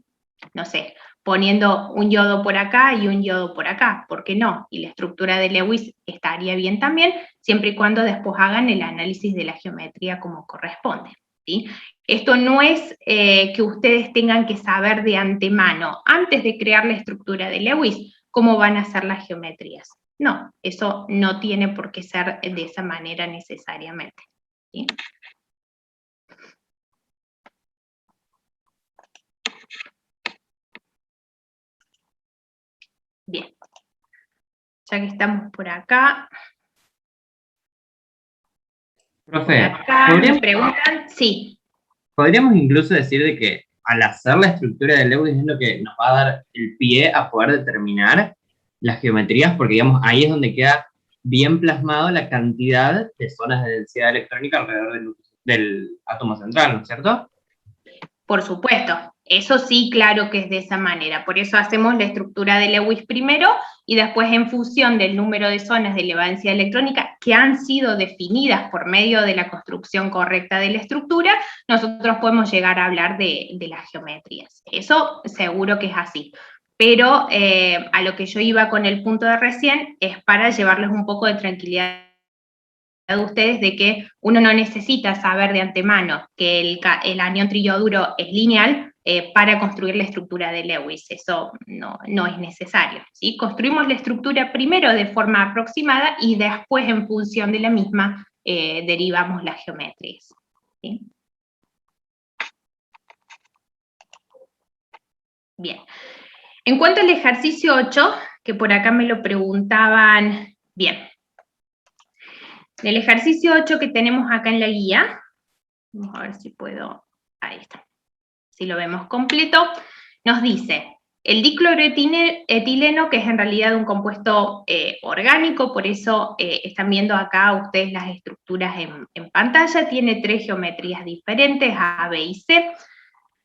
no sé, poniendo un yodo por acá y un yodo por acá, ¿por qué no? Y la estructura de Lewis estaría bien también, siempre y cuando después hagan el análisis de la geometría como corresponde, ¿sí? Esto no es que ustedes tengan que saber de antemano, antes de crear la estructura de Lewis, cómo van a ser las geometrías. No, eso no tiene por qué ser de esa manera necesariamente, ¿sí? Bien, ya que estamos por acá. Profe, Acá me preguntan, sí. podríamos incluso decir de que al hacer la estructura de Lewis es lo que nos va a dar el pie a poder determinar las geometrías, porque digamos ahí es donde queda bien plasmado la cantidad de zonas de densidad electrónica alrededor del átomo central, ¿no es cierto? Por supuesto, eso sí, claro que es de esa manera. Por eso hacemos la estructura de Lewis primero, y después, en función del número de zonas de densidad electrónica que han sido definidas por medio de la construcción correcta de la estructura, nosotros podemos llegar a hablar de las geometrías. Eso seguro que es así. Pero a lo que yo iba con el punto de recién es para llevarles un poco de tranquilidad de ustedes, de que uno no necesita saber de antemano que el anión triyoduro es lineal para construir la estructura de Lewis. Eso no es necesario, ¿sí? Construimos la estructura primero de forma aproximada y después, en función de la misma, derivamos las geometrías, ¿sí? Bien. En cuanto al ejercicio 8, que por acá me lo preguntaban, bien. El ejercicio 8 que tenemos acá en la guía, vamos a ver si puedo, ahí está, si lo vemos completo, nos dice, el dicloroetileno, que es en realidad un compuesto orgánico, por eso están viendo acá ustedes las estructuras en pantalla, tiene 3 geometrías diferentes, A, B y C,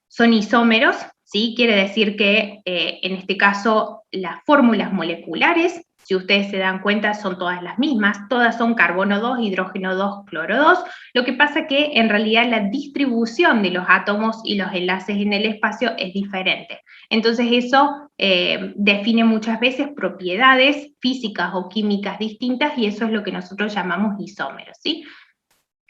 son isómeros, ¿sí? Quiere decir que en este caso las fórmulas moleculares si ustedes se dan cuenta, son todas las mismas, todas son carbono 2, hidrógeno 2, cloro 2, lo que pasa que en realidad la distribución de los átomos y los enlaces en el espacio es diferente. Entonces eso define muchas veces propiedades físicas o químicas distintas, y eso es lo que nosotros llamamos isómeros, ¿sí?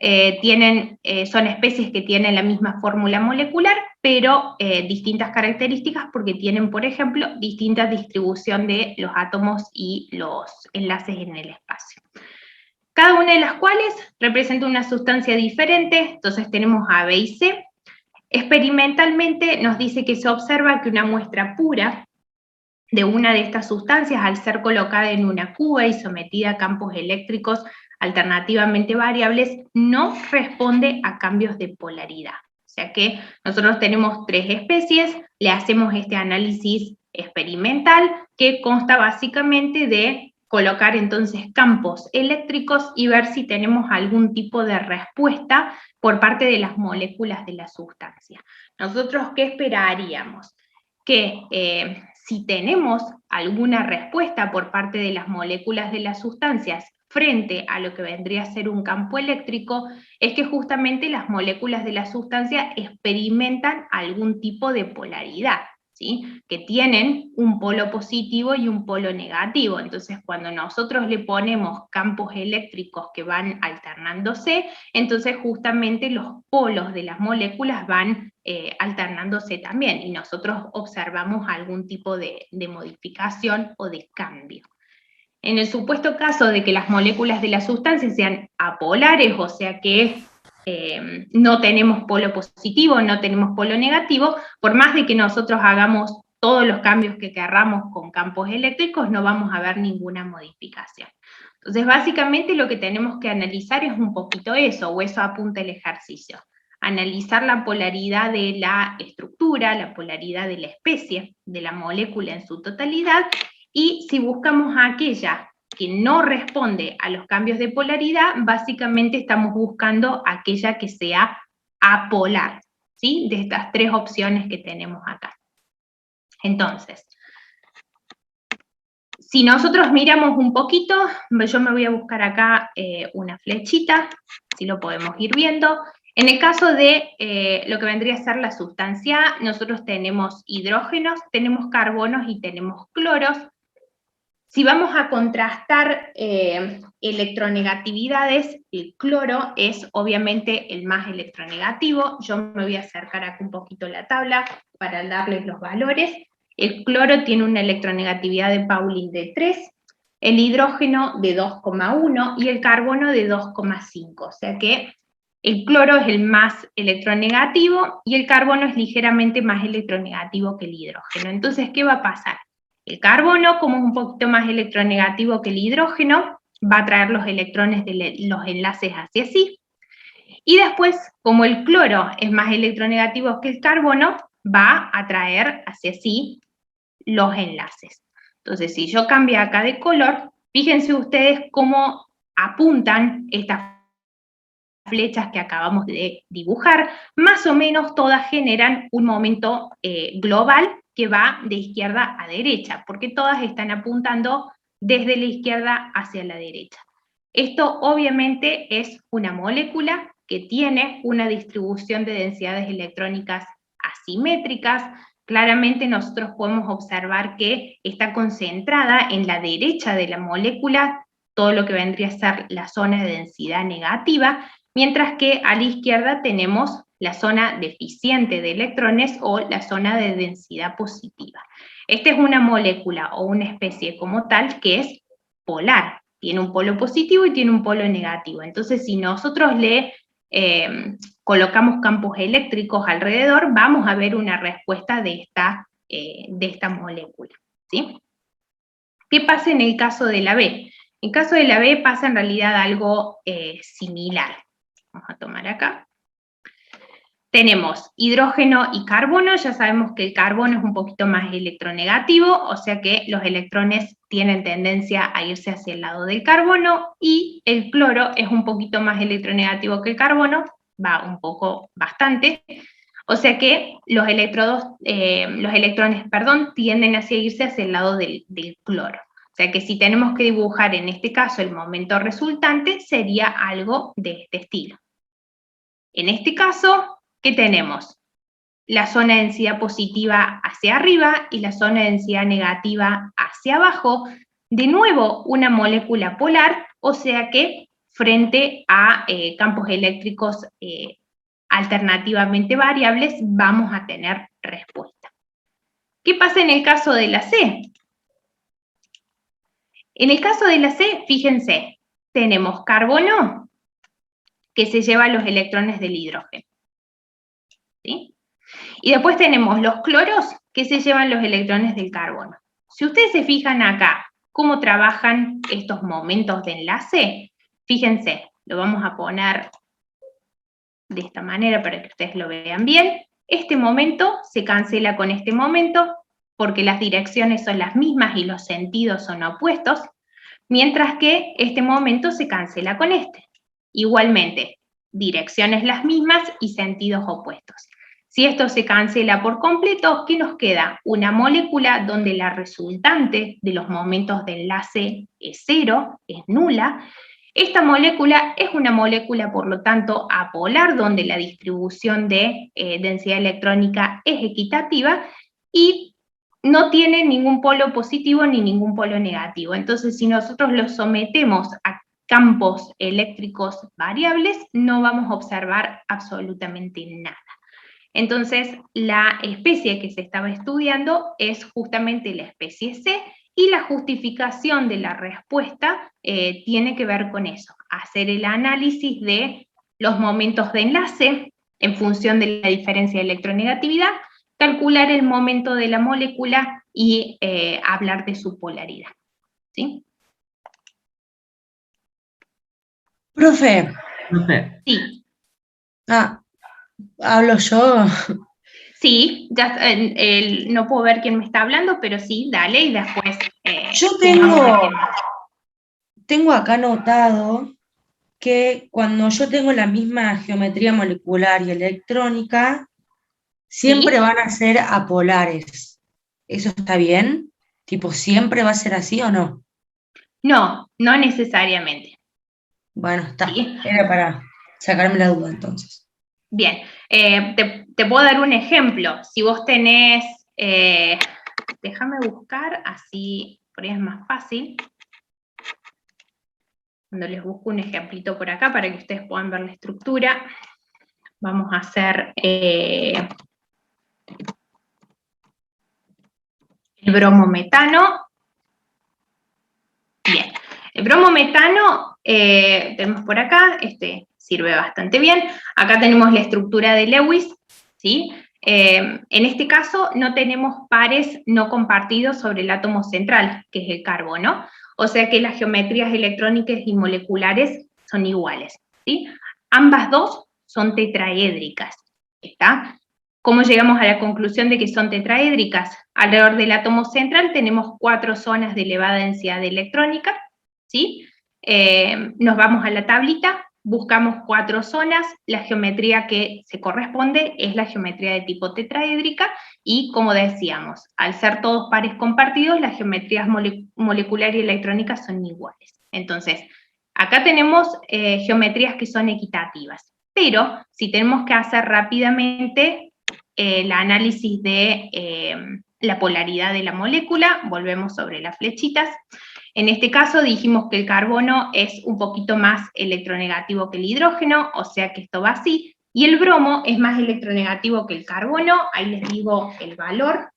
Son especies que tienen la misma fórmula molecular, pero distintas características porque tienen, por ejemplo, distinta distribución de los átomos y los enlaces en el espacio. Cada una de las cuales representa una sustancia diferente, entonces tenemos A, B y C. Experimentalmente nos dice que se observa que una muestra pura de una de estas sustancias, al ser colocada en una cuba y sometida a campos eléctricos alternativamente variables, no responde a cambios de polaridad. O sea que nosotros tenemos 3 especies, le hacemos este análisis experimental que consta básicamente de colocar entonces campos eléctricos y ver si tenemos algún tipo de respuesta por parte de las moléculas de la sustancia. Nosotros, ¿qué esperaríamos? Que si tenemos alguna respuesta por parte de las moléculas de las sustancias frente a lo que vendría a ser un campo eléctrico, es que justamente las moléculas de la sustancia experimentan algún tipo de polaridad, ¿sí? Que tienen un polo positivo y un polo negativo. Entonces, cuando nosotros le ponemos campos eléctricos que van alternándose, entonces justamente los polos de las moléculas van alternándose también, y nosotros observamos algún tipo de modificación o de cambio. En el supuesto caso de que las moléculas de la sustancia sean apolares, o sea que no tenemos polo positivo, no tenemos polo negativo, por más de que nosotros hagamos todos los cambios que querramos con campos eléctricos, no vamos a ver ninguna modificación. Entonces, básicamente lo que tenemos que analizar es un poquito eso, o eso apunta el ejercicio. Analizar la polaridad de la estructura, la polaridad de la especie, de la molécula en su totalidad, y si buscamos a aquella que no responde a los cambios de polaridad, básicamente estamos buscando aquella que sea apolar, ¿sí? De estas 3 opciones que tenemos acá. Entonces, si nosotros miramos un poquito, yo me voy a buscar acá una flechita, si lo podemos ir viendo. En el caso de lo que vendría a ser la sustancia A, nosotros tenemos hidrógenos, tenemos carbonos y tenemos cloros. Si vamos a contrastar electronegatividades, el cloro es obviamente el más electronegativo. Yo me voy a acercar acá un poquito la tabla para darles los valores. El cloro tiene una electronegatividad de Pauling de 3, el hidrógeno de 2,1 y el carbono de 2,5. O sea que el cloro es el más electronegativo y el carbono es ligeramente más electronegativo que el hidrógeno. Entonces, ¿qué va a pasar? El carbono, como es un poquito más electronegativo que el hidrógeno, va a traer los electrones de los enlaces hacia sí. Y después, como el cloro es más electronegativo que el carbono, va a traer hacia sí los enlaces. Entonces, si yo cambio acá de color, fíjense ustedes cómo apuntan estas flechas que acabamos de dibujar. Más o menos todas generan un momento global que va de izquierda a derecha, porque todas están apuntando desde la izquierda hacia la derecha. Esto obviamente es una molécula que tiene una distribución de densidades electrónicas asimétricas. Claramente nosotros podemos observar que está concentrada en la derecha de la molécula todo lo que vendría a ser la zona de densidad negativa, mientras que a la izquierda tenemos la zona deficiente de electrones o la zona de densidad positiva. Esta es una molécula o una especie como tal que es polar, tiene un polo positivo y tiene un polo negativo. Entonces, si nosotros le colocamos campos eléctricos alrededor, vamos a ver una respuesta de esta molécula, ¿sí? ¿Qué pasa en el caso de la B? En el caso de la B pasa en realidad algo similar. Vamos a tomar acá. Tenemos hidrógeno y carbono, ya sabemos que el carbono es un poquito más electronegativo, o sea que los electrones tienen tendencia a irse hacia el lado del carbono, y el cloro es un poquito más electronegativo que el carbono, va un poco bastante, o sea que los electrones tienden a irse hacia el lado del cloro. sea que si tenemos que dibujar en este caso el momento resultante, sería algo de este estilo. En este caso, ¿qué tenemos? La zona de densidad positiva hacia arriba y la zona de densidad negativa hacia abajo. De nuevo, una molécula polar, o sea que frente a campos eléctricos alternativamente variables, vamos a tener respuesta. ¿Qué pasa en el caso de la C? En el caso de la C, fíjense, tenemos carbono que se lleva los electrones del hidrógeno, ¿sí? Y después tenemos los cloros que se llevan los electrones del carbono. Si ustedes se fijan acá, cómo trabajan estos momentos de enlace, fíjense, lo vamos a poner de esta manera para que ustedes lo vean bien. Este momento se cancela con este momento porque las direcciones son las mismas y los sentidos son opuestos, mientras que este momento se cancela con este. Igualmente, direcciones las mismas y sentidos opuestos. Si esto se cancela por completo, ¿qué nos queda? Una molécula donde la resultante de los momentos de enlace es cero, es nula. Esta molécula es una molécula, por lo tanto, apolar, donde la distribución de densidad electrónica es equitativa y no tiene ningún polo positivo ni ningún polo negativo. Entonces, si nosotros lo sometemos a campos eléctricos variables, no vamos a observar absolutamente nada. Entonces, la especie que se estaba estudiando es justamente la especie C, y la justificación de la respuesta tiene que ver con eso, hacer el análisis de los momentos de enlace en función de la diferencia de electronegatividad, calcular el momento de la molécula y hablar de su polaridad. ¿Sí? Profe. Sí. Hablo yo. Sí, ya, no puedo ver quién me está hablando, pero sí, dale, y después... Yo tengo acá anotado que cuando yo tengo la misma geometría molecular y electrónica, siempre ¿Sí? van a ser apolares. ¿Eso está bien? ¿Tipo, siempre va a ser así o no? No, no necesariamente. Bueno, está. ¿Sí? Era para sacarme la duda entonces. Bien, te puedo dar un ejemplo. Si vos tenés, déjame buscar, así por ahí es más fácil. Cuando les busco un ejemplito por acá para que ustedes puedan ver la estructura, vamos a hacer el bromometano. Bien, el bromometano tenemos por acá, sirve bastante bien. Acá tenemos la estructura de Lewis, ¿sí? En este caso no tenemos pares no compartidos sobre el átomo central, que es el carbono, o sea que las geometrías electrónicas y moleculares son iguales, ¿sí? Ambas dos son tetraédricas, ¿está? ¿Cómo llegamos a la conclusión de que son tetraédricas? Alrededor del átomo central tenemos 4 zonas de elevada densidad electrónica, ¿sí? Nos vamos a la tablita, buscamos 4 zonas, la geometría que se corresponde es la geometría de tipo tetraédrica, y como decíamos, al ser todos pares compartidos, las geometrías molecular y electrónicas son iguales. Entonces, acá tenemos geometrías que son equitativas, pero si tenemos que hacer rápidamente el análisis de la polaridad de la molécula, volvemos sobre las flechitas. En este caso dijimos que el carbono es un poquito más electronegativo que el hidrógeno, o sea que esto va así, y el bromo es más electronegativo que el carbono, ahí les digo el valor.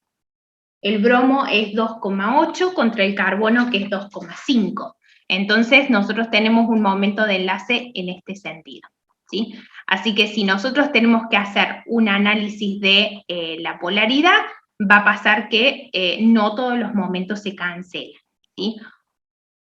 El bromo es 2,8 contra el carbono que es 2,5. Entonces nosotros tenemos un momento de enlace en este sentido, ¿sí? Así que si nosotros tenemos que hacer un análisis de la polaridad, va a pasar que no todos los momentos se cancelan, ¿sí?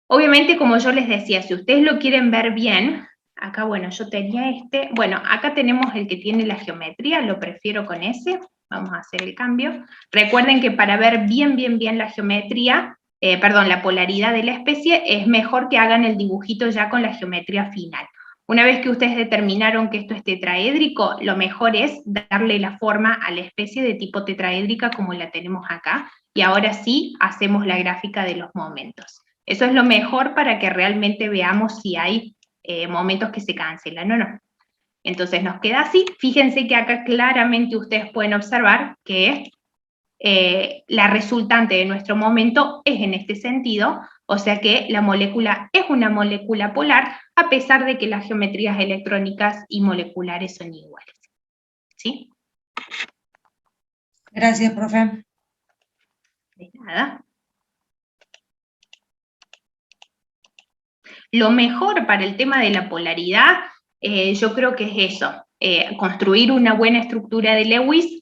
Obviamente, como yo les decía, si ustedes lo quieren ver bien, acá, bueno, yo tenía bueno, acá tenemos el que tiene la geometría, lo prefiero con ese, vamos a hacer el cambio. Recuerden que para ver bien la geometría, la polaridad de la especie, es mejor que hagan el dibujito ya con la geometría final, Una vez que ustedes determinaron que esto es tetraédrico, lo mejor es darle la forma a la especie de tipo tetraédrica como la tenemos acá, y ahora sí hacemos la gráfica de los momentos. Eso es lo mejor para que realmente veamos si hay momentos que se cancelan o no. Entonces nos queda así. Fíjense que acá claramente ustedes pueden observar que la resultante de nuestro momento es en este sentido, o sea que la molécula es una molécula polar, a pesar de que las geometrías electrónicas y moleculares son iguales. ¿Sí? Gracias, profe. De nada. Lo mejor para el tema de la polaridad, yo creo que es eso, construir una buena estructura de Lewis,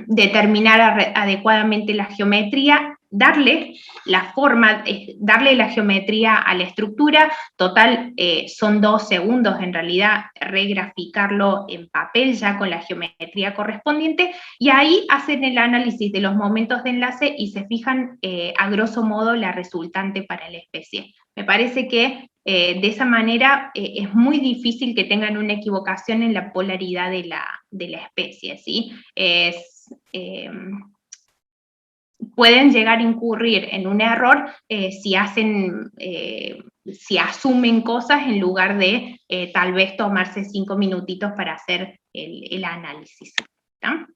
determinar adecuadamente la geometría, darle la forma, darle la geometría a la estructura. Total, son 2 segundos en realidad regraficarlo en papel ya con la geometría correspondiente, y ahí hacen el análisis de los momentos de enlace y se fijan a grosso modo la resultante para la especie. Me parece que de esa manera es muy difícil que tengan una equivocación en la polaridad de la especie, ¿sí? Pueden llegar a incurrir en un error si asumen cosas en lugar de tal vez tomarse 5 minutitos para hacer el análisis, ¿tá?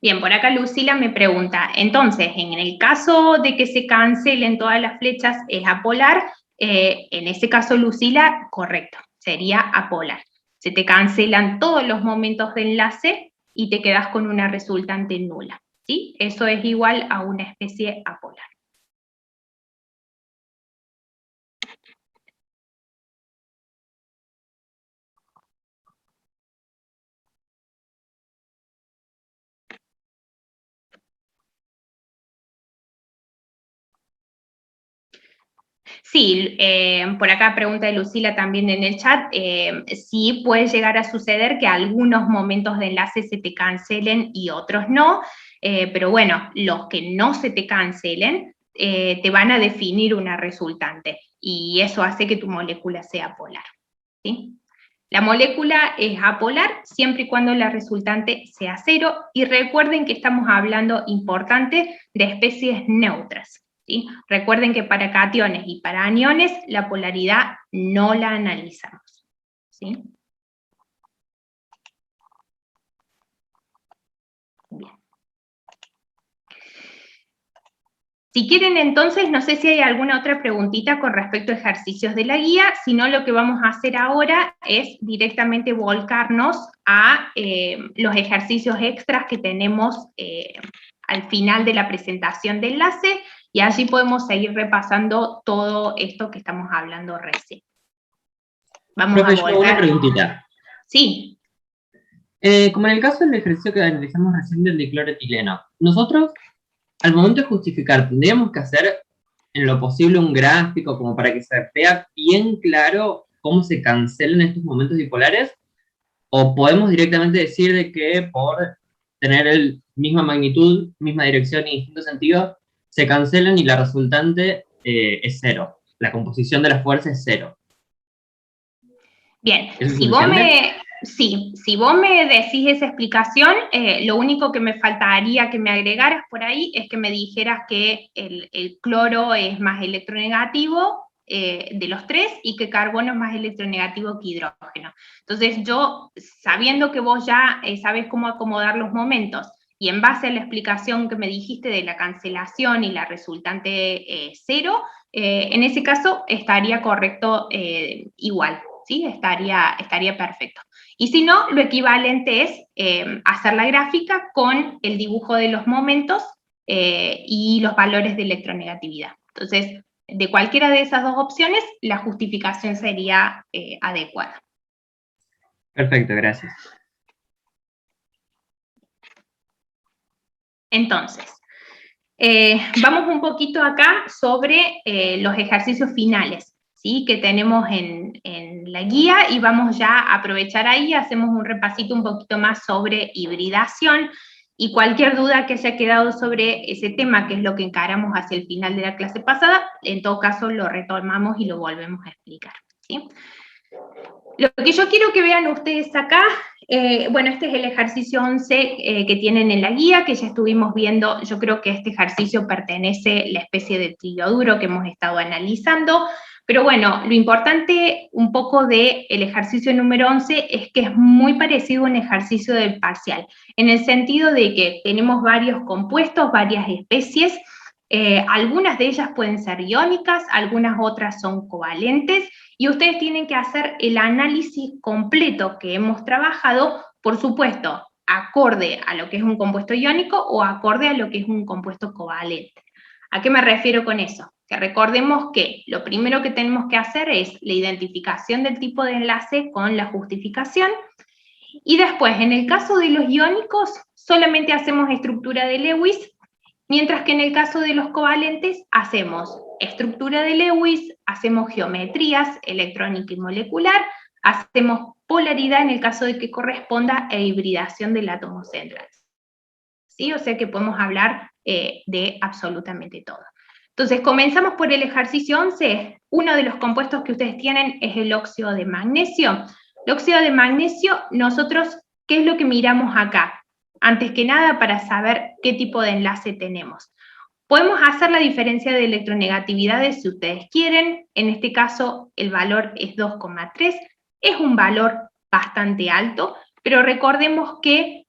Bien, por acá Lucila me pregunta, entonces, en el caso de que se cancelen todas las flechas, ¿es apolar? En ese caso, Lucila, correcto, sería apolar. Se te cancelan todos los momentos de enlace y te quedas con una resultante nula, ¿sí? Eso es igual a una especie apolar. Sí, por acá pregunta de Lucila también en el chat, sí puede llegar a suceder que algunos momentos de enlace se te cancelen y otros no, pero bueno, los que no se te cancelen te van a definir una resultante, y eso hace que tu molécula sea polar, ¿sí? La molécula es apolar siempre y cuando la resultante sea cero, y recuerden que estamos hablando, importante, de especies neutras. ¿Sí? Recuerden que para cationes y para aniones la polaridad no la analizamos, ¿sí? Bien. Si quieren entonces, no sé si hay alguna otra preguntita con respecto a ejercicios de la guía, si no lo que vamos a hacer ahora es directamente volcarnos a los ejercicios extras que tenemos al final de la presentación de enlace, y allí podemos seguir repasando todo esto que estamos hablando recién. Vamos a volcar. Una preguntita. Sí. Como en el caso del ejercicio que analizamos recién del dicloroetileno, nosotros, al momento de justificar, tendríamos que hacer en lo posible un gráfico como para que se vea bien claro cómo se cancelan estos momentos dipolares, o podemos directamente decir de que por tener misma magnitud, misma dirección y distinto sentido, se cancelan y la resultante es cero. La composición de la fuerza es cero. Bien, si vos me decís esa explicación, lo único que me faltaría que me agregaras por ahí es que me dijeras que el cloro es más electronegativo de los tres, y que carbono es más electronegativo que hidrógeno. Entonces yo, sabiendo que vos ya sabes cómo acomodar los momentos, y en base a la explicación que me dijiste de la cancelación y la resultante cero, en ese caso estaría correcto igual, ¿sí? Estaría perfecto. Y si no, lo equivalente es hacer la gráfica con el dibujo de los momentos y los valores de electronegatividad. Entonces, de cualquiera de esas dos opciones, la justificación sería adecuada. Perfecto, gracias. Entonces, vamos un poquito acá sobre los ejercicios finales, ¿sí? Que tenemos en la guía, y vamos ya a aprovechar ahí, hacemos un repasito un poquito más sobre hibridación. Y cualquier duda que haya quedado sobre ese tema, que es lo que encaramos hacia el final de la clase pasada, en todo caso lo retomamos y lo volvemos a explicar, ¿sí? Lo que yo quiero que vean ustedes acá, bueno, este es el ejercicio 11 que tienen en la guía, que ya estuvimos viendo. Yo creo que este ejercicio pertenece a la especie de trillo que hemos estado analizando, pero bueno, lo importante un poco del ejercicio número 11 es que es muy parecido a un ejercicio del parcial, en el sentido de que tenemos varios compuestos, varias especies, algunas de ellas pueden ser iónicas, algunas otras son covalentes, y ustedes tienen que hacer el análisis completo que hemos trabajado, por supuesto, acorde a lo que es un compuesto iónico o acorde a lo que es un compuesto covalente. ¿A qué me refiero con eso? Que recordemos que lo primero que tenemos que hacer es la identificación del tipo de enlace con la justificación, y después, en el caso de los iónicos, solamente hacemos estructura de Lewis, mientras que en el caso de los covalentes hacemos estructura de Lewis, hacemos geometrías electrónica y molecular, hacemos polaridad en el caso de que corresponda e hibridación del átomo central. ¿Sí? O sea que podemos hablar de absolutamente todo. Entonces, comenzamos por el ejercicio 11. Uno de los compuestos que ustedes tienen es el óxido de magnesio. El óxido de magnesio, nosotros, ¿qué es lo que miramos acá? Antes que nada, para saber qué tipo de enlace tenemos. Podemos hacer la diferencia de electronegatividades si ustedes quieren. En este caso, el valor es 2,3. Es un valor bastante alto, pero recordemos que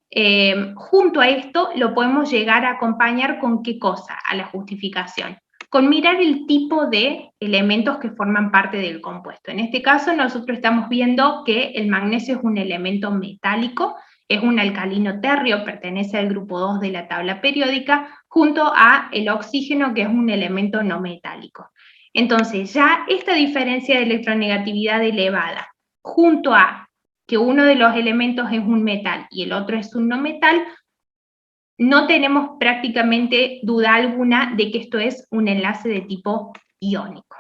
junto a esto lo podemos llegar a acompañar con ¿qué cosa? A la justificación. Con mirar el tipo de elementos que forman parte del compuesto. En este caso, nosotros estamos viendo que el magnesio es un elemento metálico, es un alcalino terrio, pertenece al grupo 2 de la tabla periódica, junto a el oxígeno, que es un elemento no metálico. Entonces, ya esta diferencia de electronegatividad elevada, junto a que uno de los elementos es un metal y el otro es un no metal, no tenemos prácticamente duda alguna de que esto es un enlace de tipo iónico,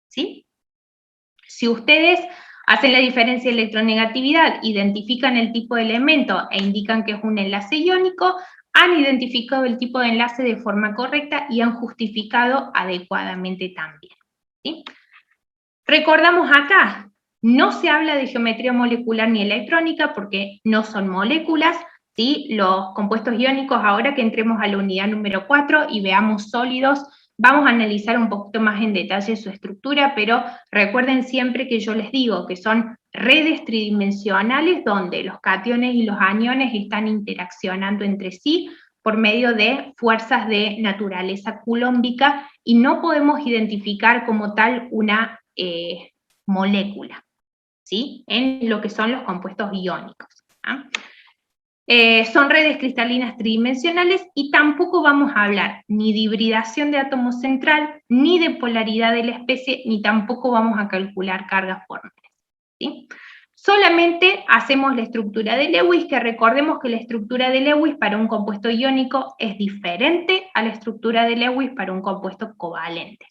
¿sí? Si ustedes hacen la diferencia de electronegatividad, identifican el tipo de elemento e indican que es un enlace iónico, han identificado el tipo de enlace de forma correcta y han justificado adecuadamente también, ¿sí? Recordamos acá, no se habla de geometría molecular ni electrónica porque no son moléculas, ¿sí? Los compuestos iónicos, ahora que entremos a la unidad número 4 y veamos sólidos, vamos a analizar un poquito más en detalle su estructura, pero recuerden siempre que yo les digo que son redes tridimensionales donde los cationes y los aniones están interaccionando entre sí por medio de fuerzas de naturaleza coulombica y no podemos identificar como tal una molécula, ¿sí? En lo que son los compuestos iónicos. Son redes cristalinas tridimensionales y tampoco vamos a hablar ni de hibridación de átomo central, ni de polaridad de la especie, ni tampoco vamos a calcular cargas formales, ¿sí? Solamente hacemos la estructura de Lewis, que recordemos que la estructura de Lewis para un compuesto iónico es diferente a la estructura de Lewis para un compuesto covalente.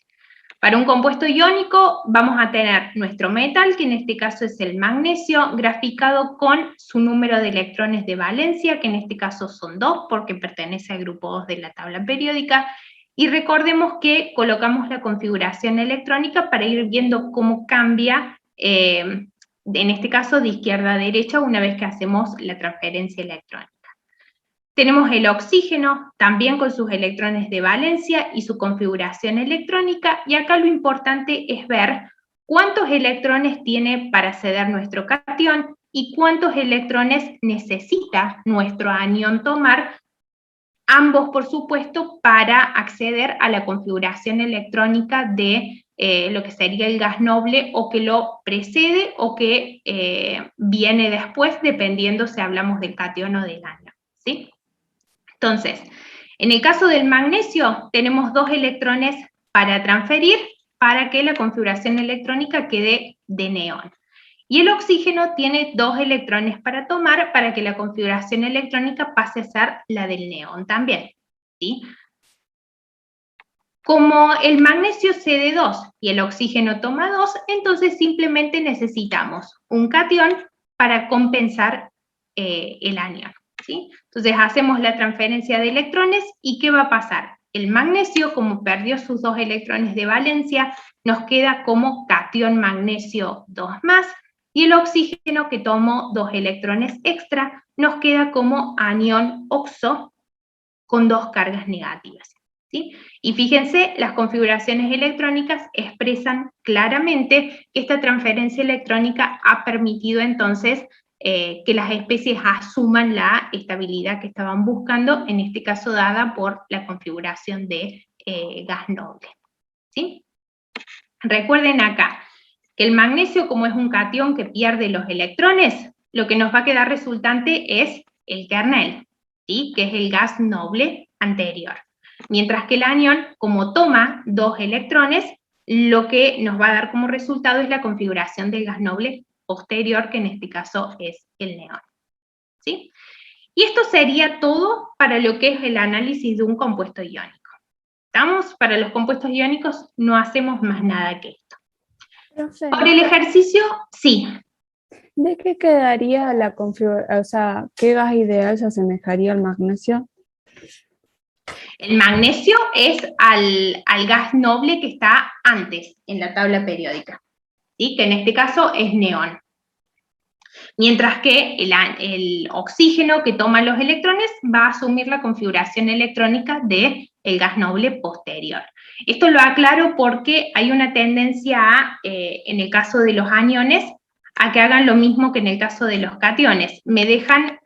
Para un compuesto iónico vamos a tener nuestro metal, que en este caso es el magnesio, graficado con su número de electrones de valencia, que en este caso son 2, porque pertenece al grupo 2 de la tabla periódica, y recordemos que colocamos la configuración electrónica para ir viendo cómo cambia, en este caso de izquierda a derecha, una vez que hacemos la transferencia electrónica. Tenemos el oxígeno, también con sus electrones de valencia y su configuración electrónica, y acá lo importante es ver cuántos electrones tiene para ceder nuestro catión y cuántos electrones necesita nuestro anión tomar, ambos por supuesto, para acceder a la configuración electrónica de lo que sería el gas noble, o que lo precede o que viene después, dependiendo si hablamos del catión o del anión, ¿sí? Entonces, en el caso del magnesio, tenemos 2 electrones para transferir para que la configuración electrónica quede de neón. Y el oxígeno tiene 2 electrones para tomar para que la configuración electrónica pase a ser la del neón también, ¿sí? Como el magnesio cede 2 y el oxígeno toma 2, entonces simplemente necesitamos un catión para compensar el anión, ¿sí? Entonces hacemos la transferencia de electrones y ¿qué va a pasar? El magnesio, como perdió sus 2 electrones de valencia, nos queda como catión magnesio 2+, y el oxígeno, que tomó 2 electrones extra, nos queda como anión oxo con 2 cargas negativas, ¿sí? Y fíjense, las configuraciones electrónicas expresan claramente que esta transferencia electrónica ha permitido entonces que las especies asuman la estabilidad que estaban buscando, en este caso dada por la configuración de gas noble, ¿sí? Recuerden acá que el magnesio, como es un catión que pierde los electrones, lo que nos va a quedar resultante es el kernel, ¿sí? Que es el gas noble anterior. Mientras que el anión, como toma 2 electrones, lo que nos va a dar como resultado es la configuración del gas noble posterior, que en este caso es el neón, ¿sí? Y esto sería todo para lo que es el análisis de un compuesto iónico. ¿Estamos? Para los compuestos iónicos no hacemos más nada que esto. Profe, Por el ejercicio, sí. ¿de qué quedaría la configuración? O sea, ¿qué gas ideal se asemejaría al magnesio? El magnesio es al gas noble que está antes en la tabla periódica, ¿sí? Que en este caso es neón. Mientras que el oxígeno que toma los electrones va a asumir la configuración electrónica del gas noble posterior. Esto lo aclaro porque hay una tendencia en el caso de los aniones, a que hagan lo mismo que en el caso de los cationes. Me dejan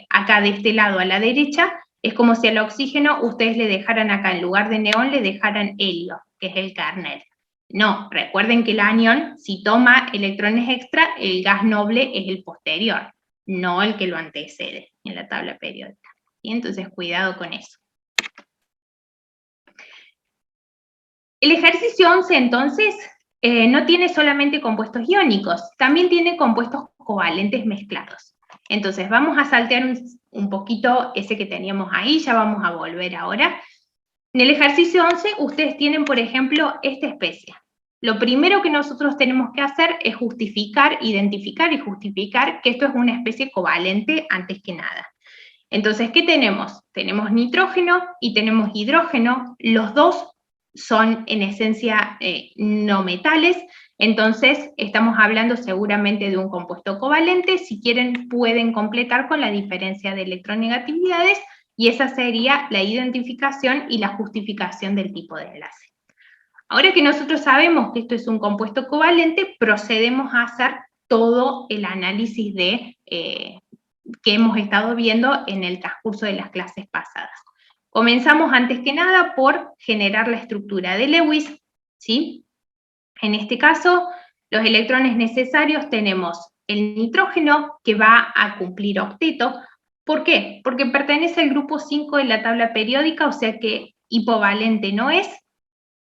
acá de este lado a la derecha, es como si al oxígeno ustedes le dejaran acá, en lugar de neón, le dejaran helio, que es el kernel. No, recuerden que el anión, si toma electrones extra, el gas noble es el posterior, no el que lo antecede en la tabla periódica. ¿Sí? Entonces, cuidado con eso. El ejercicio 11, entonces, no tiene solamente compuestos iónicos, también tiene compuestos covalentes mezclados. Entonces, vamos a saltear un poquito ese que teníamos ahí, ya vamos a volver ahora. En el ejercicio 11, ustedes tienen, por ejemplo, esta especie. Lo primero que nosotros tenemos que hacer es justificar, identificar y justificar que esto es una especie covalente antes que nada. Entonces, ¿qué tenemos? Tenemos nitrógeno y tenemos hidrógeno, los dos son en esencia no metales, entonces estamos hablando seguramente de un compuesto covalente. Si quieren pueden completar con la diferencia de electronegatividades y esa sería la identificación y la justificación del tipo de enlace. Ahora que nosotros sabemos que esto es un compuesto covalente, procedemos a hacer todo el análisis que hemos estado viendo en el transcurso de las clases pasadas. Comenzamos antes que nada por generar la estructura de Lewis, ¿sí? En este caso, los electrones necesarios tenemos el nitrógeno, que va a cumplir octeto. ¿Por qué? Porque pertenece al grupo 5 de la tabla periódica, o sea que hipovalente no es,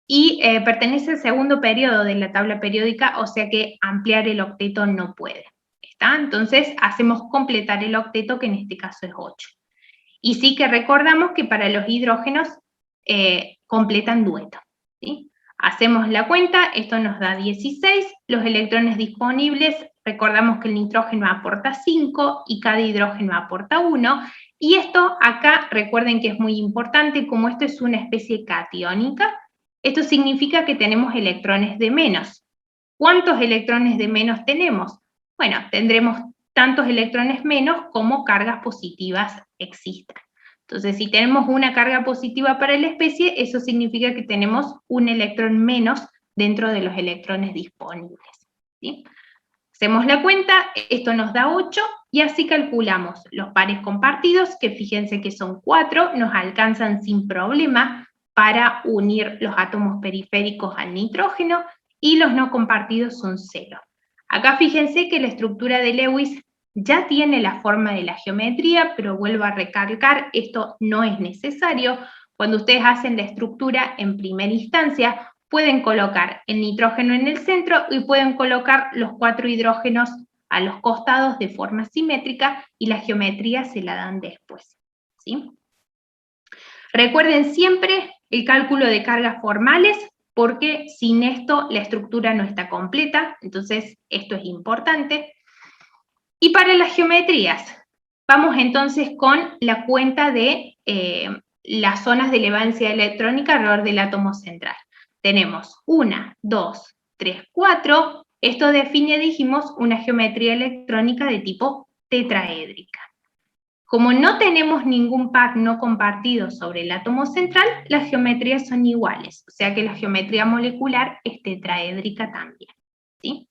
y pertenece al segundo periodo de la tabla periódica, o sea que ampliar el octeto no puede. ¿Está? Entonces hacemos completar el octeto, que en este caso es 8. Y sí que recordamos que para los hidrógenos completan dueto, ¿sí? Hacemos la cuenta, esto nos da 16, los electrones disponibles, recordamos que el nitrógeno aporta 5 y cada hidrógeno aporta 1, y esto acá recuerden que es muy importante, como esto es una especie catiónica, esto significa que tenemos electrones de menos. ¿Cuántos electrones de menos tenemos? Bueno, tendremos tantos electrones menos como cargas positivas existan. Entonces, si tenemos una carga positiva para la especie, eso significa que tenemos un electrón menos dentro de los electrones disponibles, ¿sí? Hacemos la cuenta, esto nos da 8, y así calculamos los pares compartidos, que fíjense que son 4, nos alcanzan sin problema para unir los átomos periféricos al nitrógeno, y los no compartidos son 0. Acá fíjense que la estructura de Lewis ya tiene la forma de la geometría, pero vuelvo a recalcar, esto no es necesario. Cuando ustedes hacen la estructura en primera instancia, pueden colocar el nitrógeno en el centro y pueden colocar los 4 hidrógenos a los costados de forma simétrica y la geometría se la dan después, ¿sí? Recuerden siempre el cálculo de cargas formales, porque sin esto la estructura no está completa, entonces esto es importante. Y para las geometrías Vamos entonces con la cuenta de las zonas de elevada densidad electrónica alrededor del átomo central. Tenemos 1, 2, 3, 4. Esto define, dijimos, una geometría electrónica de tipo tetraédrica. Como no tenemos ningún par no compartido sobre el átomo central, las geometrías son iguales, o sea que la geometría molecular es tetraédrica también, ¿sí?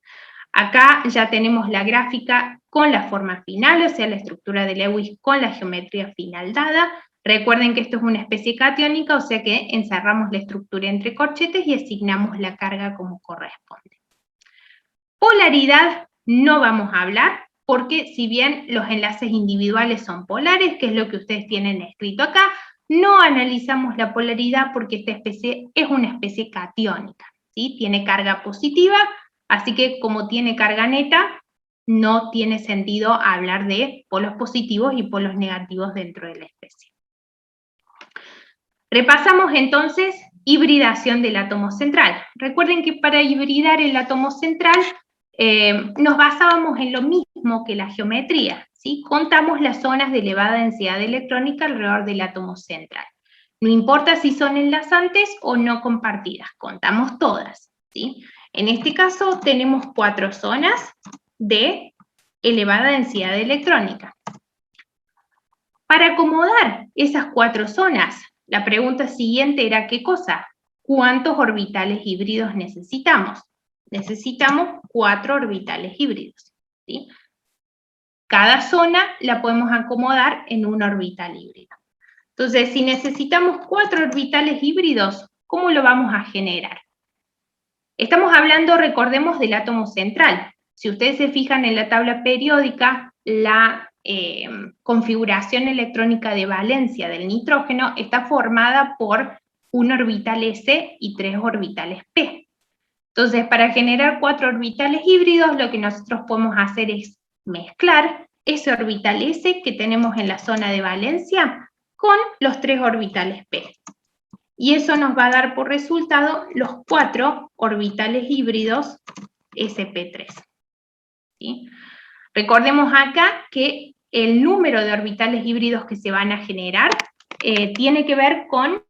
Acá ya tenemos la gráfica con la forma final, o sea, la estructura de Lewis con la geometría final dada. Recuerden que esto es una especie catiónica, o sea que encerramos la estructura entre corchetes y asignamos la carga como corresponde. Polaridad no vamos a hablar, porque si bien los enlaces individuales son polares, que es lo que ustedes tienen escrito acá, no analizamos la polaridad porque esta especie es una especie catiónica, ¿sí? Tiene carga positiva, así que como tiene carga neta, no tiene sentido hablar de polos positivos y polos negativos dentro de la especie. Repasamos entonces hibridación del átomo central. Recuerden que para hibridar el átomo central nos basábamos en lo mismo que la geometría, ¿sí? Contamos las zonas de elevada densidad electrónica alrededor del átomo central. No importa si son enlazantes o no compartidas, contamos todas, ¿sí? En este caso tenemos 4 zonas de elevada densidad electrónica. Para acomodar esas 4 zonas, la pregunta siguiente era ¿qué cosa? ¿Cuántos orbitales híbridos necesitamos? Necesitamos 4 orbitales híbridos, ¿sí? Cada zona la podemos acomodar en un orbital híbrido. Entonces, si necesitamos 4 orbitales híbridos, ¿cómo lo vamos a generar? Estamos hablando, recordemos, del átomo central. Si ustedes se fijan en la tabla periódica, la configuración electrónica de valencia del nitrógeno está formada por un orbital S y 3 orbitales P. Entonces, para generar 4 orbitales híbridos, lo que nosotros podemos hacer es mezclar ese orbital S que tenemos en la zona de valencia con los 3 orbitales P. Y eso nos va a dar por resultado los 4 orbitales híbridos sp3. ¿Sí? Recordemos acá que el número de orbitales híbridos que se van a generar tiene que ver con,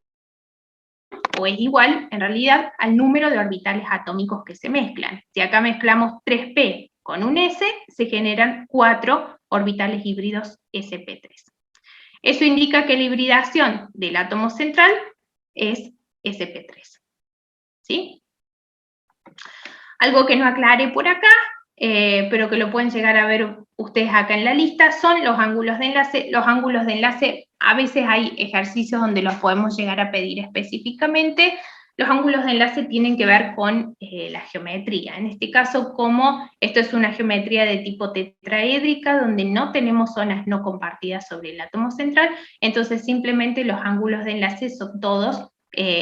o es igual, en realidad, al número de orbitales atómicos que se mezclan. Si acá mezclamos 3p con un s, se generan 4 orbitales híbridos sp3. Eso indica que la hibridación del átomo central es sp3. ¿Sí? Algo que no aclaré por acá, pero que lo pueden llegar a ver ustedes acá en la lista, son los ángulos de enlace. Los ángulos de enlace, a veces hay ejercicios donde los podemos llegar a pedir específicamente. Los ángulos de enlace tienen que ver con la geometría. En este caso, como esto es una geometría de tipo tetraédrica, donde no tenemos zonas no compartidas sobre el átomo central, entonces simplemente los ángulos de enlace son todos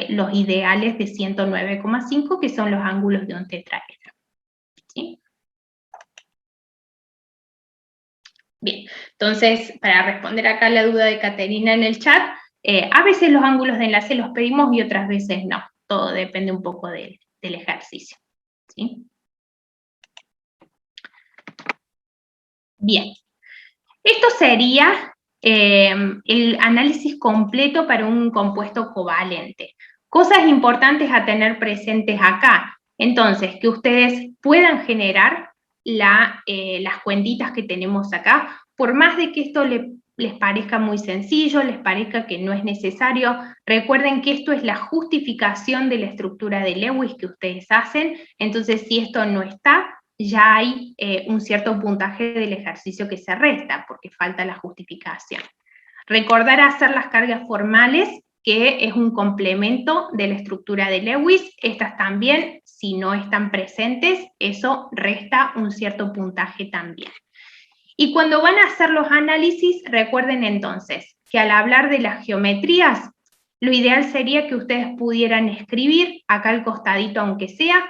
los ideales de 109,5, que son los ángulos de un tetraedro. ¿Sí? Bien, entonces, para responder acá la duda de Caterina en el chat, a veces los ángulos de enlace los pedimos y otras veces no. Todo depende un poco del ejercicio. ¿Sí? Bien, esto sería el análisis completo para un compuesto covalente. Cosas importantes a tener presentes acá. Entonces, que ustedes puedan generar las cuentitas que tenemos acá, por más de que esto les parezca muy sencillo, les parezca que no es necesario, recuerden que esto es la justificación de la estructura de Lewis que ustedes hacen, entonces si esto no está, ya hay un cierto puntaje del ejercicio que se resta, porque falta la justificación. Recordar hacer las cargas formales, que es un complemento de la estructura de Lewis. Estas también, si no están presentes, eso resta un cierto puntaje también. Y cuando van a hacer los análisis, recuerden entonces que al hablar de las geometrías, lo ideal sería que ustedes pudieran escribir, acá al costadito aunque sea,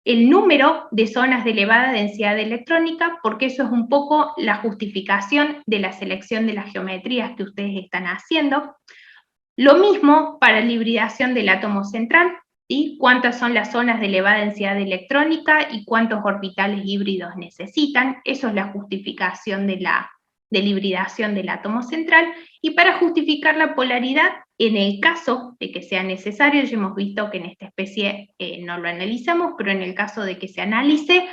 el número de zonas de elevada densidad electrónica, porque eso es un poco la justificación de la selección de las geometrías que ustedes están haciendo. Lo mismo para la hibridación del átomo central, ¿sí? Cuántas son las zonas de elevada densidad electrónica y cuántos orbitales híbridos necesitan. Eso es la justificación de de la hibridación del átomo central, y para justificar la polaridad, en el caso de que sea necesario, ya hemos visto que en esta especie no lo analizamos, pero en el caso de que se analice,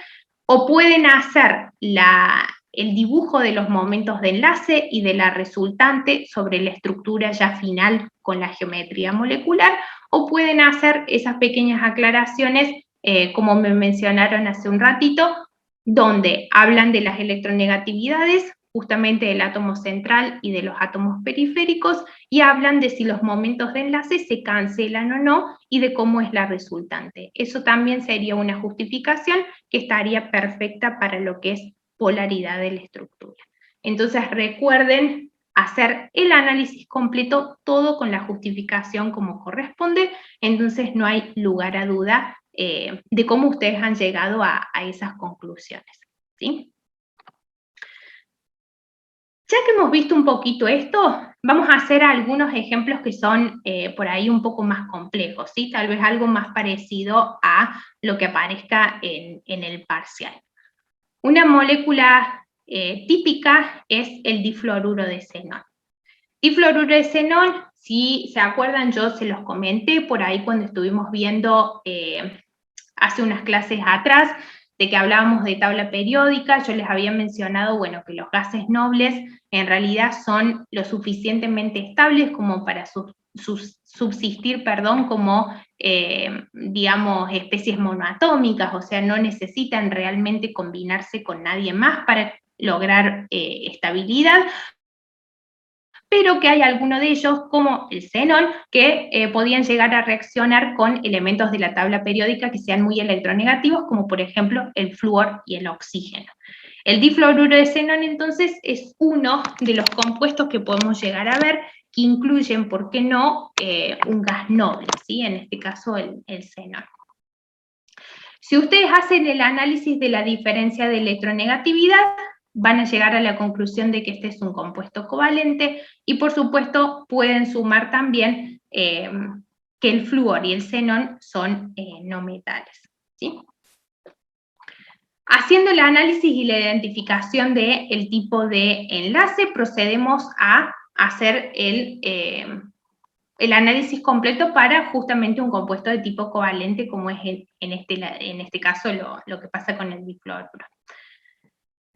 o pueden hacer el dibujo de los momentos de enlace y de la resultante sobre la estructura ya final con la geometría molecular, o pueden hacer esas pequeñas aclaraciones, como me mencionaron hace un ratito, donde hablan de las electronegatividades, justamente del átomo central y de los átomos periféricos, y hablan de si los momentos de enlace se cancelan o no, y de cómo es la resultante. Eso también sería una justificación que estaría perfecta para lo que es polaridad de la estructura. Entonces recuerden hacer el análisis completo, todo con la justificación como corresponde, entonces no hay lugar a duda de cómo ustedes han llegado a esas conclusiones, ¿sí? Ya que hemos visto un poquito esto, vamos a hacer algunos ejemplos que son por ahí un poco más complejos, ¿sí? Tal vez algo más parecido a lo que aparezca en el parcial. Una molécula típica es el difluoruro de xenón. Difluoruro de xenón, si se acuerdan, yo se los comenté por ahí cuando estuvimos viendo hace unas clases atrás, de que hablábamos de tabla periódica. Yo les había mencionado, bueno, que los gases nobles en realidad son lo suficientemente estables como para subsistir, como, digamos, especies monoatómicas, o sea, no necesitan realmente combinarse con nadie más para lograr estabilidad, pero que hay algunos de ellos, como el xenón, que podían llegar a reaccionar con elementos de la tabla periódica que sean muy electronegativos, como por ejemplo el flúor y el oxígeno. El difluoruro de xenón, entonces, es uno de los compuestos que podemos llegar a ver que incluyen, ¿por qué no?, un gas noble, ¿sí? En este caso el xenón. Si ustedes hacen el análisis de la diferencia de electronegatividad, van a llegar a la conclusión de que este es un compuesto covalente, y por supuesto pueden sumar también que el flúor y el xenón son no metales, ¿sí? Haciendo el análisis y la identificación del tipo de enlace, procedemos a hacer el análisis completo para justamente un compuesto de tipo covalente, como es en este caso lo que pasa con el difluoruro.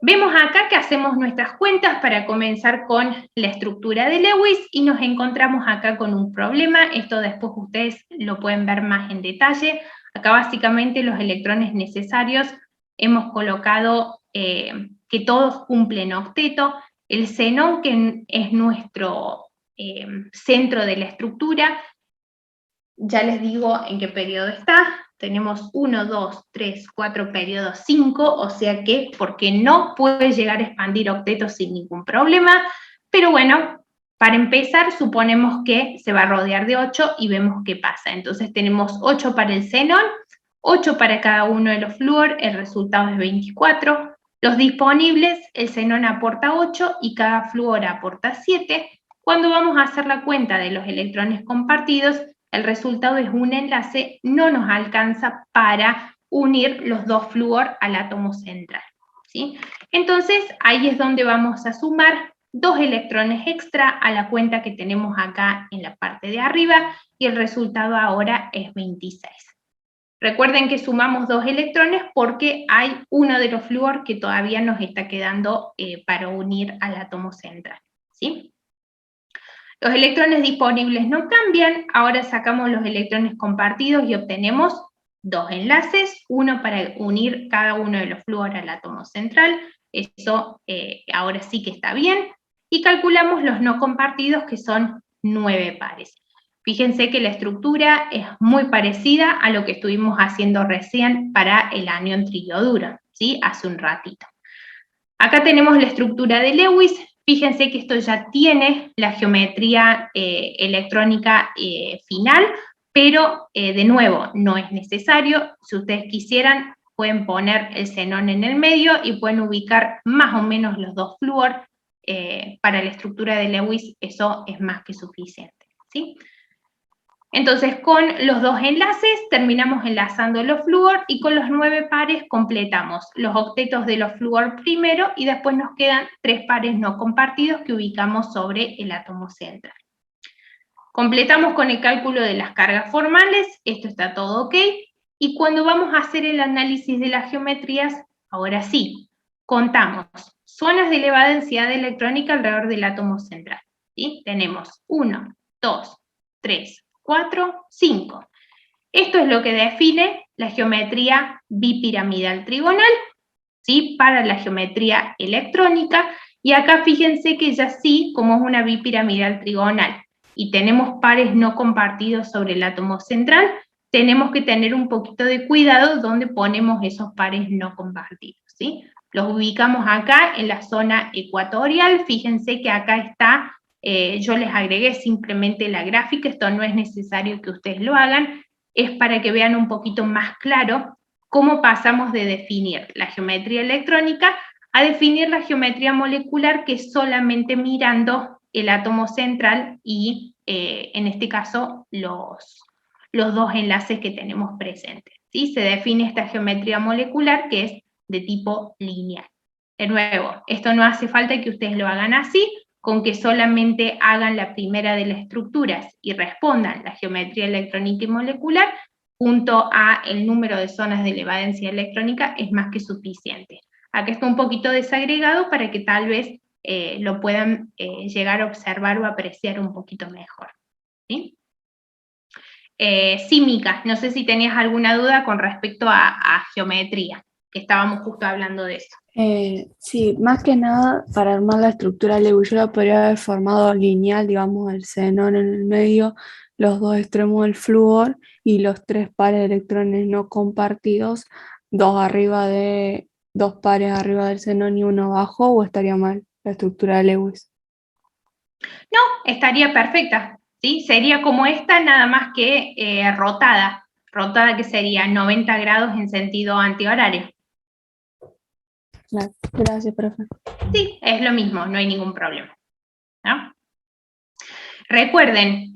Vemos acá que hacemos nuestras cuentas para comenzar con la estructura de Lewis y nos encontramos acá con un problema. Esto después ustedes lo pueden ver más en detalle. Acá básicamente los electrones necesarios hemos colocado que todos cumplen octeto. El xenón, que es nuestro centro de la estructura, ya les digo en qué periodo está. Tenemos 1, 2, 3, 4 periodos, 5, o sea que, porque no puede llegar a expandir octetos sin ningún problema, pero bueno, para empezar suponemos que se va a rodear de 8 y vemos qué pasa. Entonces tenemos 8 para el xenón, 8 para cada uno de los flúor, el resultado es 24. Los disponibles, el xenón aporta 8 y cada flúor aporta 7. Cuando vamos a hacer la cuenta de los electrones compartidos, el resultado es un enlace, no nos alcanza para unir los dos flúor al átomo central, ¿sí? Entonces, ahí es donde vamos a sumar 2 electrones extra a la cuenta que tenemos acá en la parte de arriba, y el resultado ahora es 26. Recuerden que sumamos 2 electrones porque hay uno de los flúor que todavía nos está quedando para unir al átomo central, ¿sí? Los electrones disponibles no cambian, ahora sacamos los electrones compartidos y obtenemos 2 enlaces, uno para unir cada uno de los flúor al átomo central, eso ahora sí que está bien, y calculamos los no compartidos, que son 9 pares. Fíjense que la estructura es muy parecida a lo que estuvimos haciendo recién para el anión triyoduro, ¿sí? Hace un ratito. Acá tenemos la estructura de Lewis. Fíjense que esto ya tiene la geometría electrónica final, pero de nuevo, no es necesario. Si ustedes quisieran, pueden poner el xenón en el medio y pueden ubicar más o menos los 2 flúor. Para la estructura de Lewis eso es más que suficiente, ¿sí? Entonces, con los 2 enlaces terminamos enlazando los flúor y con los 9 pares completamos los octetos de los flúor primero y después nos quedan 3 pares no compartidos que ubicamos sobre el átomo central. Completamos con el cálculo de las cargas formales, esto está todo ok, y cuando vamos a hacer el análisis de las geometrías, ahora sí, contamos zonas de elevada densidad electrónica alrededor del átomo central. ¿Sí? Tenemos 1, 2, 3, 4, 5. Esto es lo que define la geometría bipiramidal trigonal, ¿sí? Para la geometría electrónica, y acá fíjense que ya sí, como es una bipiramidal trigonal, y tenemos pares no compartidos sobre el átomo central, tenemos que tener un poquito de cuidado donde ponemos esos pares no compartidos, ¿sí? Los ubicamos acá en la zona ecuatorial, fíjense que acá está, yo les agregué simplemente la gráfica, esto no es necesario que ustedes lo hagan, es para que vean un poquito más claro cómo pasamos de definir la geometría electrónica a definir la geometría molecular, que es solamente mirando el átomo central y, en este caso, los 2 enlaces que tenemos presentes, ¿sí? Se define esta geometría molecular que es de tipo lineal. De nuevo, esto no hace falta que ustedes lo hagan así, con que solamente hagan la primera de las estructuras y respondan la geometría electrónica y molecular, junto a el número de zonas de elevada densidad electrónica, es más que suficiente. Acá está un poquito desagregado para que tal vez lo puedan llegar a observar o apreciar un poquito mejor, ¿sí? Sí, Mica, no sé si tenías alguna duda con respecto a geometría, que estábamos justo hablando de eso. Sí, más que nada para armar la estructura Lewis, yo la podría haber formado lineal, digamos, el xenón en el medio, los 2 extremos del flúor y los 3 pares de electrones no compartidos, 2 pares arriba del xenón y 1 abajo, o estaría mal la estructura de Lewis. No, estaría perfecta, ¿sí? Sería como esta, nada más que rotada que sería 90 grados en sentido antihorario. Gracias, profe. Sí, es lo mismo, no hay ningún problema, ¿no? Recuerden,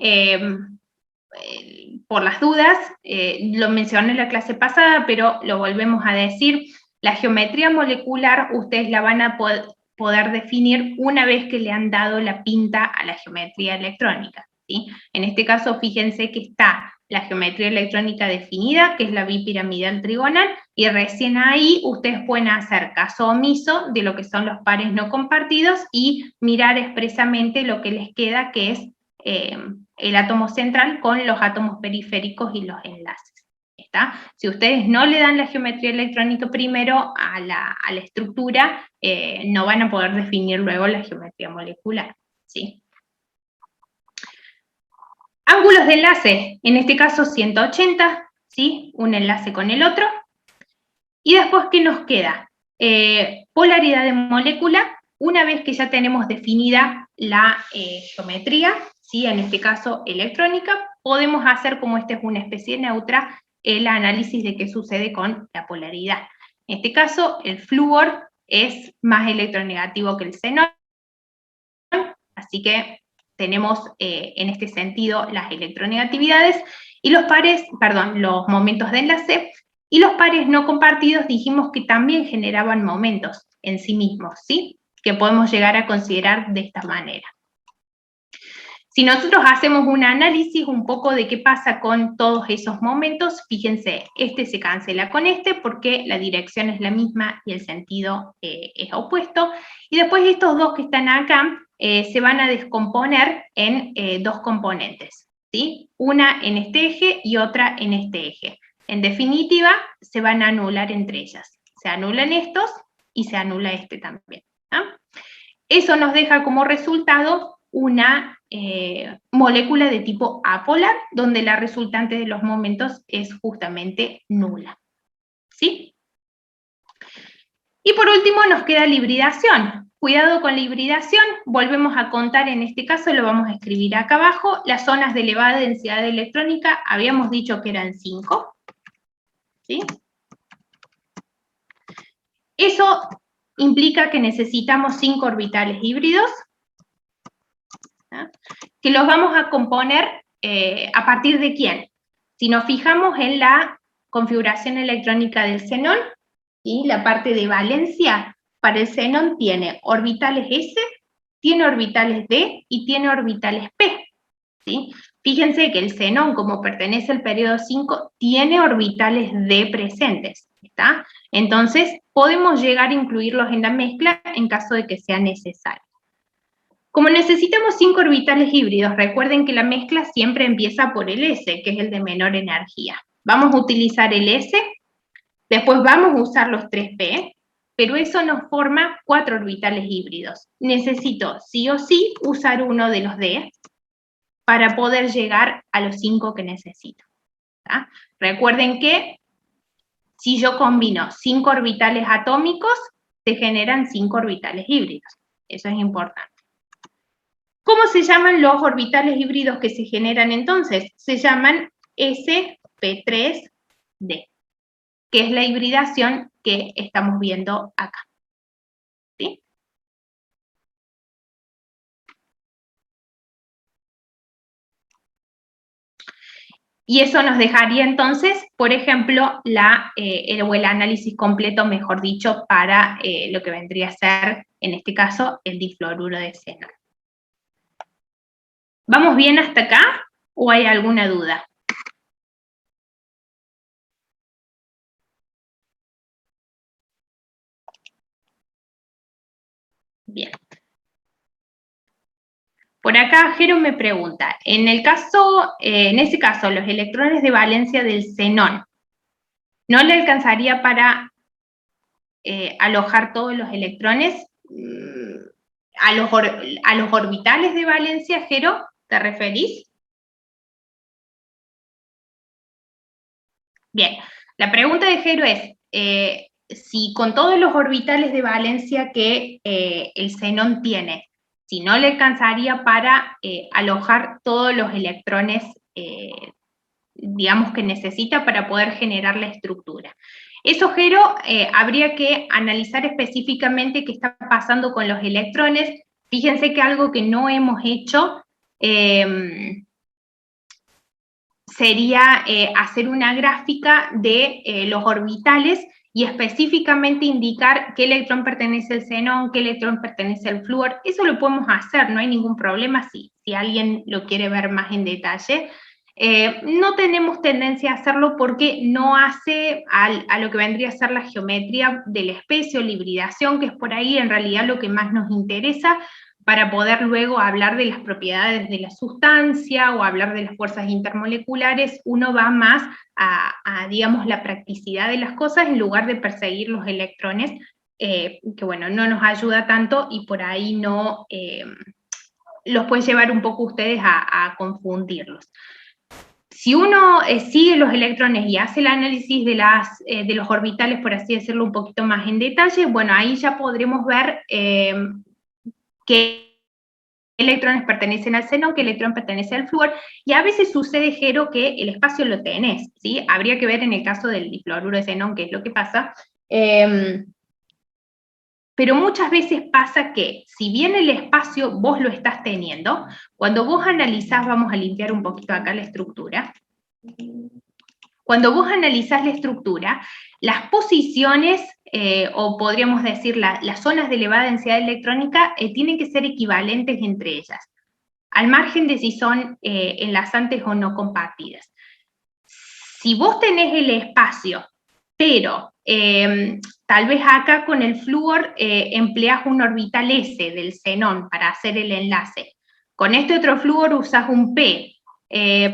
por las dudas, lo mencioné en la clase pasada, pero lo volvemos a decir, la geometría molecular ustedes la van a poder definir una vez que le han dado la pinta a la geometría electrónica, ¿sí? En este caso, fíjense que está la geometría electrónica definida, que es la bipiramidal trigonal, y recién ahí ustedes pueden hacer caso omiso de lo que son los pares no compartidos y mirar expresamente lo que les queda, que es el átomo central con los átomos periféricos y los enlaces. ¿Está? Si ustedes no le dan la geometría electrónica primero a la estructura, no van a poder definir luego la geometría molecular, ¿sí? Ángulos de enlace, en este caso 180, ¿sí? Un enlace con el otro. Y después, ¿qué nos queda? Polaridad de molécula, una vez que ya tenemos definida la geometría, ¿sí? En este caso electrónica, podemos hacer, como esta es una especie neutra, el análisis de qué sucede con la polaridad. En este caso, el flúor es más electronegativo que el xenón, así que tenemos en este sentido las electronegatividades y los momentos de enlace, y los pares no compartidos dijimos que también generaban momentos en sí mismos, ¿sí? Que podemos llegar a considerar de esta manera. Si nosotros hacemos un análisis un poco de qué pasa con todos esos momentos, fíjense, este se cancela con este porque la dirección es la misma y el sentido es opuesto, y después estos dos que están acá se van a descomponer en 2 componentes, ¿sí? Una en este eje y otra en este eje. En definitiva, se van a anular entre ellas. Se anulan estos y se anula este también, ¿no? Eso nos deja como resultado una molécula de tipo apolar, donde la resultante de los momentos es justamente nula, ¿sí? Y por último nos queda la hibridación. Cuidado con la hibridación, volvemos a contar, en este caso lo vamos a escribir acá abajo, las zonas de elevada densidad electrónica, habíamos dicho que eran 5, ¿sí? Eso implica que necesitamos 5 orbitales híbridos, ¿sí? Que los vamos a componer ¿a partir de quién? Si nos fijamos en la configuración electrónica del xenón, y la parte de valencia para el xenón tiene orbitales S, tiene orbitales D y tiene orbitales P, ¿sí? Fíjense que el xenón, como pertenece al periodo 5, tiene orbitales D presentes, ¿está? Entonces, podemos llegar a incluirlos en la mezcla en caso de que sea necesario. Como necesitamos 5 orbitales híbridos, recuerden que la mezcla siempre empieza por el S, que es el de menor energía. Vamos a utilizar el S, después vamos a usar los 3P, pero eso nos forma 4 orbitales híbridos. Necesito sí o sí usar uno de los D para poder llegar a los 5 que necesito, ¿tá? Recuerden que si yo combino 5 orbitales atómicos, se generan 5 orbitales híbridos. Eso es importante. ¿Cómo se llaman los orbitales híbridos que se generan entonces? Se llaman sp3d, que es la hibridación que estamos viendo acá, ¿sí? Y eso nos dejaría entonces, por ejemplo, el análisis completo, mejor dicho, para lo que vendría a ser, en este caso, el difluoruro de xenón. ¿Vamos bien hasta acá o hay alguna duda? Bien. Por acá Jero me pregunta, en ese caso, los electrones de valencia del xenón, ¿no le alcanzaría para alojar todos los electrones a los orbitales de valencia, Jero? ¿Te referís? Bien, la pregunta de Jero es, si con todos los orbitales de valencia que el xenón tiene, si no le alcanzaría para alojar todos los electrones, digamos, que necesita para poder generar la estructura. Eso, Jero, habría que analizar específicamente qué está pasando con los electrones. Fíjense que algo que no hemos hecho sería hacer una gráfica de los orbitales y específicamente indicar qué electrón pertenece al xenón, qué electrón pertenece al flúor. Eso lo podemos hacer, no hay ningún problema si alguien lo quiere ver más en detalle. No tenemos tendencia a hacerlo porque no hace a lo que vendría a ser la geometría de la especie o la hibridación, que es por ahí en realidad lo que más nos interesa para poder luego hablar de las propiedades de la sustancia o hablar de las fuerzas intermoleculares. Uno va más a digamos, la practicidad de las cosas en lugar de perseguir los electrones, que bueno, no nos ayuda tanto y por ahí no los puede llevar un poco ustedes a confundirlos. Si uno sigue los electrones y hace el análisis de los orbitales, por así decirlo, un poquito más en detalle, bueno, ahí ya podremos ver qué electrones pertenecen al xenón, qué electrón pertenece al flúor, y a veces sucede, Jero, que el espacio lo tenés, ¿sí? Habría que ver en el caso del difluoruro de xenón qué es lo que pasa, pero muchas veces pasa que, si bien el espacio vos lo estás teniendo, cuando vos analizás, vamos a limpiar un poquito acá la estructura, cuando vos analizás la estructura, las posiciones, o podríamos decir las zonas de elevada densidad electrónica, tienen que ser equivalentes entre ellas, al margen de si son enlazantes o no compartidas. Si vos tenés el espacio, pero tal vez acá con el flúor empleás un orbital S del xenón para hacer el enlace, con este otro flúor usás un P,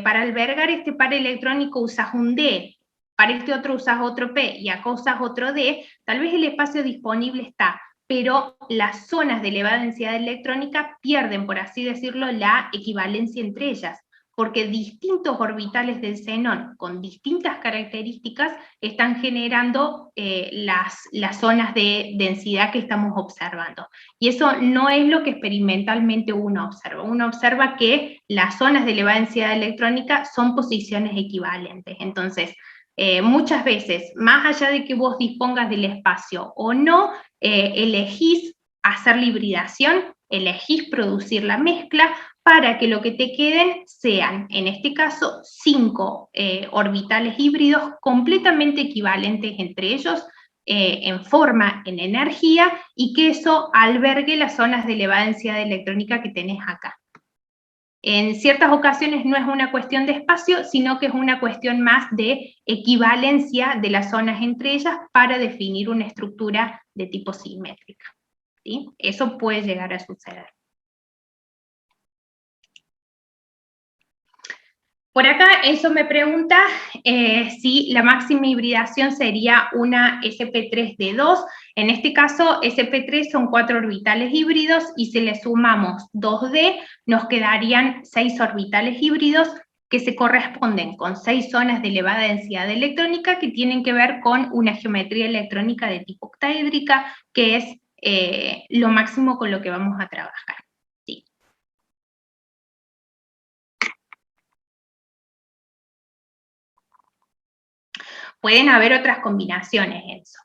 para albergar este par electrónico usás un D, para este otro usás otro P y acá usás otro D, tal vez el espacio disponible está, pero las zonas de elevada densidad electrónica pierden, por así decirlo, la equivalencia entre ellas, porque distintos orbitales del xenón con distintas características están generando las zonas de densidad que estamos observando. Y eso no es lo que experimentalmente uno observa. Uno observa que las zonas de elevada densidad electrónica son posiciones equivalentes. Entonces, muchas veces, más allá de que vos dispongas del espacio o no, elegís hacer la hibridación, elegís producir la mezcla, para que lo que te queden sean, en este caso, 5 orbitales híbridos completamente equivalentes entre ellos, en forma, en energía, y que eso albergue las zonas de elevada densidad electrónica que tenés acá. En ciertas ocasiones no es una cuestión de espacio, sino que es una cuestión más de equivalencia de las zonas entre ellas para definir una estructura de tipo simétrica, ¿sí? Eso puede llegar a suceder. Por acá, eso me pregunta si la máxima hibridación sería una sp3d2. En este caso, sp3 son 4 orbitales híbridos, y si le sumamos 2d, nos quedarían 6 orbitales híbridos que se corresponden con 6 zonas de elevada densidad electrónica que tienen que ver con una geometría electrónica de tipo octaédrica, que es lo máximo con lo que vamos a trabajar. Pueden haber otras combinaciones, Enzo,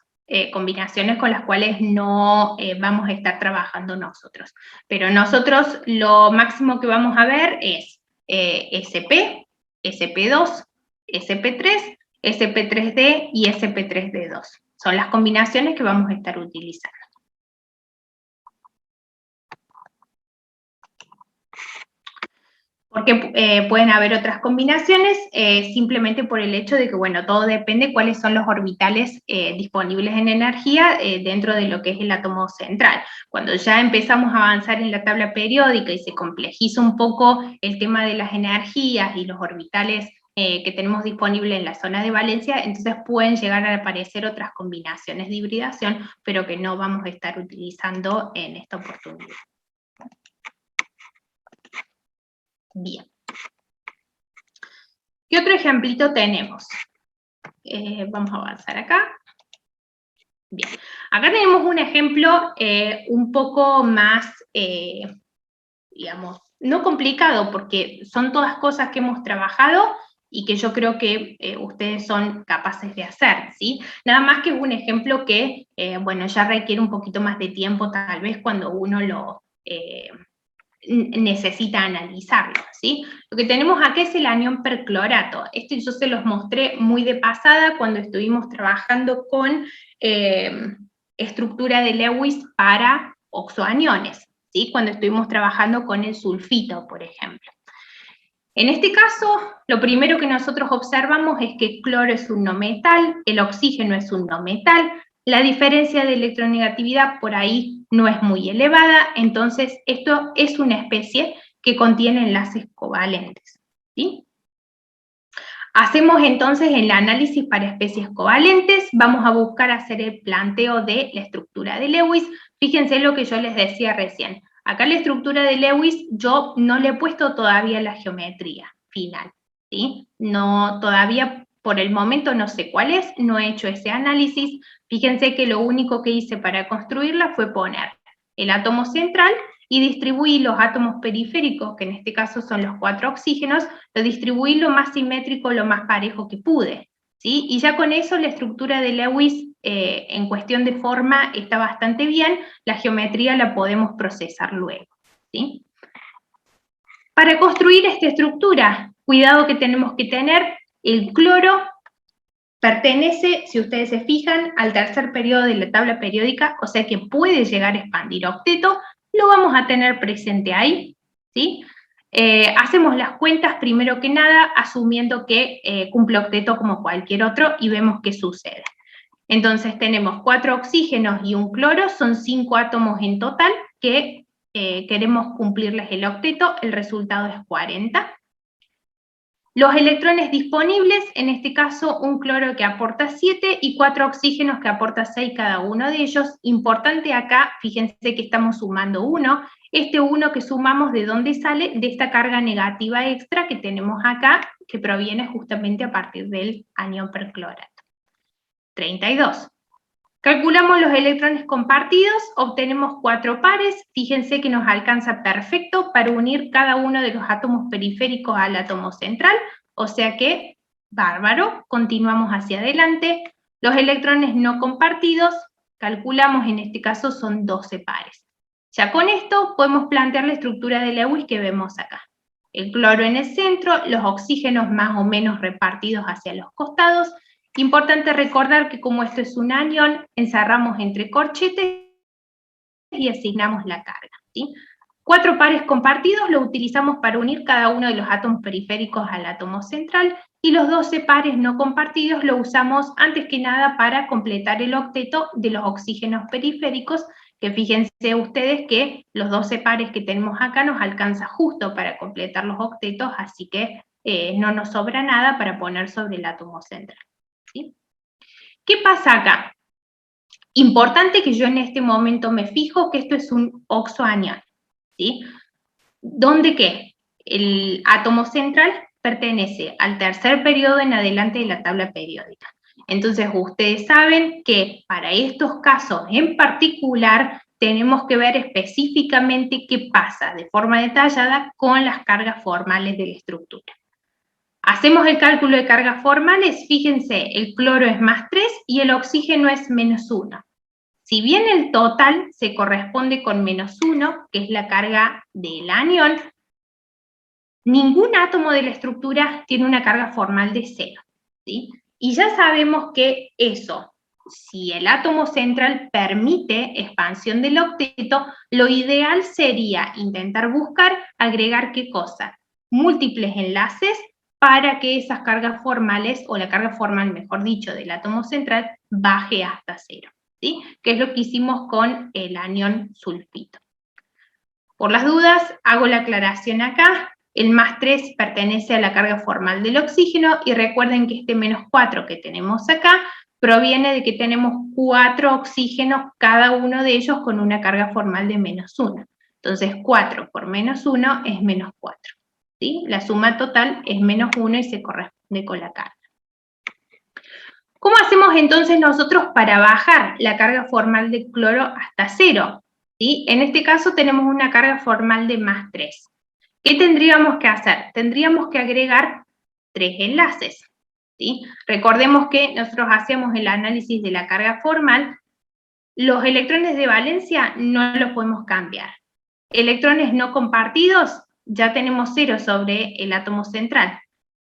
combinaciones con las cuales no vamos a estar trabajando nosotros. Pero nosotros lo máximo que vamos a ver es SP, SP2, SP3, SP3D y SP3D2. Son las combinaciones que vamos a estar utilizando. Porque pueden haber otras combinaciones, simplemente por el hecho de que, bueno, todo depende de cuáles son los orbitales disponibles en energía dentro de lo que es el átomo central. Cuando ya empezamos a avanzar en la tabla periódica y se complejiza un poco el tema de las energías y los orbitales que tenemos disponibles en la zona de valencia, entonces pueden llegar a aparecer otras combinaciones de hibridación, pero que no vamos a estar utilizando en esta oportunidad. Bien. ¿Qué otro ejemplito tenemos? Vamos a avanzar acá. Bien. Acá tenemos un ejemplo un poco más, digamos, no complicado, porque son todas cosas que hemos trabajado y que yo creo que ustedes son capaces de hacer, ¿sí? Nada más que es un ejemplo que, bueno, ya requiere un poquito más de tiempo, tal vez cuando uno lo necesita analizarlo, ¿sí? Lo que tenemos aquí es el anión perclorato. Este yo se los mostré muy de pasada cuando estuvimos trabajando con estructura de Lewis para oxoaniones, ¿sí? Cuando estuvimos trabajando con el sulfito, por ejemplo. En este caso, lo primero que nosotros observamos es que el cloro es un no metal, el oxígeno es un no metal, la diferencia de electronegatividad por ahí no es muy elevada, entonces esto es una especie que contiene enlaces covalentes, ¿sí? Hacemos entonces el análisis para especies covalentes, vamos a buscar hacer el planteo de la estructura de Lewis. Fíjense lo que yo les decía recién. Acá la estructura de Lewis yo no le he puesto todavía la geometría final, ¿sí? No, todavía por el momento no sé cuál es, no he hecho ese análisis. Fíjense que lo único que hice para construirla fue poner el átomo central y distribuí los átomos periféricos, que en este caso son los 4 oxígenos, lo distribuí lo más simétrico, lo más parejo que pude, ¿sí? Y ya con eso la estructura de Lewis en cuestión de forma está bastante bien, la geometría la podemos procesar luego, ¿sí? Para construir esta estructura, cuidado que tenemos que tener, el cloro pertenece, si ustedes se fijan, al tercer periodo de la tabla periódica, o sea que puede llegar a expandir octeto, lo vamos a tener presente ahí, ¿sí? Hacemos las cuentas primero que nada, asumiendo que cumple octeto como cualquier otro, y vemos qué sucede. Entonces tenemos 4 oxígenos y un cloro, son 5 átomos en total, que queremos cumplirles el octeto, el resultado es 40. Los electrones disponibles, en este caso un cloro que aporta 7 y 4 oxígenos que aporta 6 cada uno de ellos. Importante acá, fíjense que estamos sumando 1. Este 1 que sumamos, ¿de dónde sale? De esta carga negativa extra que tenemos acá, que proviene justamente a partir del anión perclorato. 32. Calculamos los electrones compartidos, obtenemos 4 pares, fíjense que nos alcanza perfecto para unir cada uno de los átomos periféricos al átomo central, o sea que, bárbaro, continuamos hacia adelante. Los electrones no compartidos, calculamos, en este caso son 12 pares. Ya con esto podemos plantear la estructura de Lewis que vemos acá. El cloro en el centro, los oxígenos más o menos repartidos hacia los costados. Importante recordar que como esto es un anión, encerramos entre corchetes y asignamos la carga, ¿sí? 4 pares compartidos lo utilizamos para unir cada uno de los átomos periféricos al átomo central, y los 12 pares no compartidos lo usamos antes que nada para completar el octeto de los oxígenos periféricos, que fíjense ustedes que los 12 pares que tenemos acá nos alcanza justo para completar los octetos, así que no nos sobra nada para poner sobre el átomo central, ¿sí? ¿Qué pasa acá? Importante que yo en este momento me fijo que esto es un oxoanión, ¿sí? ¿Dónde qué? El átomo central pertenece al tercer periodo en adelante de la tabla periódica. Entonces ustedes saben que para estos casos en particular tenemos que ver específicamente qué pasa de forma detallada con las cargas formales de la estructura. Hacemos el cálculo de cargas formales, fíjense, el cloro es +3 y el oxígeno es -1. Si bien el total se corresponde con -1, que es la carga del anión, ningún átomo de la estructura tiene una carga formal de 0, ¿sí? Y ya sabemos que eso, si el átomo central permite expansión del octeto, lo ideal sería intentar buscar agregar ¿qué cosa? Múltiples enlaces para que esas cargas formales, o la carga formal, mejor dicho, del átomo central, baje hasta 0, ¿sí? Que es lo que hicimos con el anión sulfito. Por las dudas, hago la aclaración acá. El +3 pertenece a la carga formal del oxígeno, y recuerden que este -4 que tenemos acá proviene de que tenemos 4 oxígenos, cada uno de ellos con una carga formal de -1. Entonces 4 por -1 es -4, ¿sí? La suma total es -1 y se corresponde con la carga. ¿Cómo hacemos entonces nosotros para bajar la carga formal del cloro hasta 0? ¿Sí? En este caso tenemos una carga formal de +3. ¿Qué tendríamos que hacer? Tendríamos que agregar 3 enlaces, ¿sí? Recordemos que nosotros hacíamos el análisis de la carga formal. Los electrones de valencia no los podemos cambiar. Electrones no compartidos, ya tenemos 0 sobre el átomo central.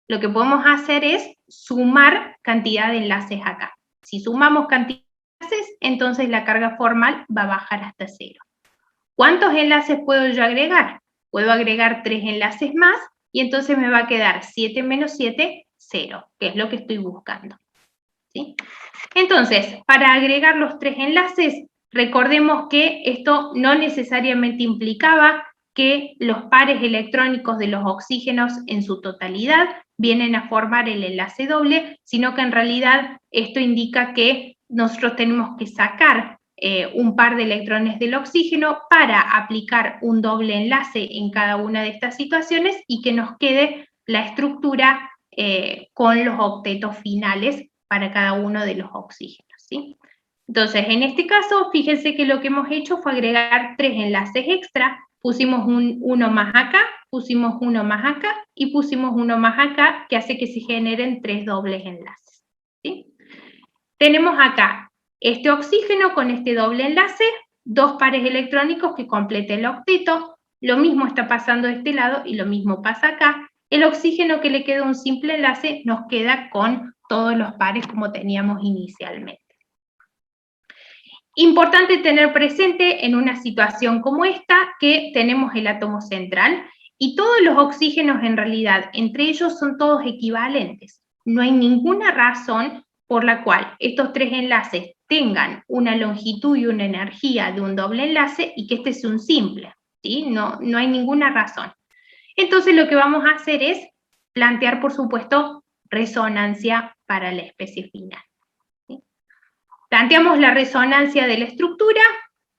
Lo que podemos hacer es sumar cantidad de enlaces acá. Si sumamos cantidad de enlaces, entonces la carga formal va a bajar hasta 0. ¿Cuántos enlaces puedo yo agregar? Puedo agregar 3 enlaces más, y entonces me va a quedar 7 menos 7, 0, que es lo que estoy buscando, ¿sí? Entonces, para agregar los 3 enlaces, recordemos que esto no necesariamente implicaba que los pares electrónicos de los oxígenos en su totalidad vienen a formar el enlace doble, sino que en realidad esto indica que nosotros tenemos que sacar un par de electrones del oxígeno para aplicar un doble enlace en cada una de estas situaciones y que nos quede la estructura con los octetos finales para cada uno de los oxígenos, ¿sí? Entonces, en este caso, fíjense que lo que hemos hecho fue agregar 3 enlaces extra. Pusimos uno más acá, pusimos uno más acá y pusimos uno más acá, que hace que se generen 3 dobles enlaces, ¿sí? Tenemos acá este oxígeno con este doble enlace, 2 pares electrónicos que completen el octeto. Lo mismo está pasando de este lado y lo mismo pasa acá. El oxígeno que le queda un simple enlace nos queda con todos los pares como teníamos inicialmente. Importante tener presente en una situación como esta que tenemos el átomo central y todos los oxígenos en realidad entre ellos son todos equivalentes. No hay ninguna razón por la cual estos 3 enlaces tengan una longitud y una energía de un doble enlace y que este sea un simple, ¿sí? No hay ninguna razón. Entonces lo que vamos a hacer es plantear, por supuesto, resonancia para la especie final, ¿sí? Planteamos la resonancia de la estructura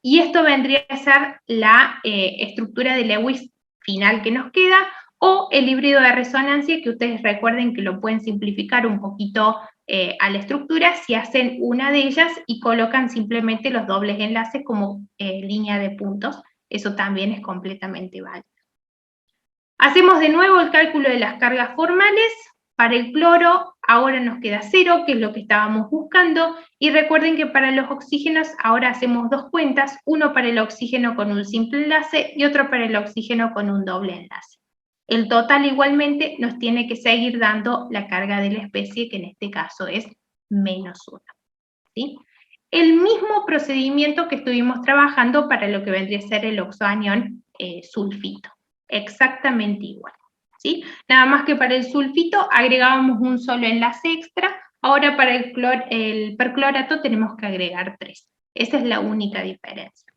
y esto vendría a ser la estructura de Lewis final que nos queda, o el híbrido de resonancia, que ustedes recuerden que lo pueden simplificar un poquito a la estructura si hacen una de ellas y colocan simplemente los dobles enlaces como línea de puntos. Eso también es completamente válido. Hacemos de nuevo el cálculo de las cargas formales. Para el cloro ahora nos queda 0, que es lo que estábamos buscando, y recuerden que para los oxígenos ahora hacemos dos cuentas, uno para el oxígeno con un simple enlace y otro para el oxígeno con un doble enlace. El total igualmente nos tiene que seguir dando la carga de la especie, que en este caso es -1. ¿Sí? El mismo procedimiento que estuvimos trabajando para lo que vendría a ser el oxoanión sulfito, exactamente igual. ¿Sí? Nada más que para el sulfito agregábamos un solo enlace extra, ahora para el perclorato tenemos que agregar 3. Esa es la única diferencia.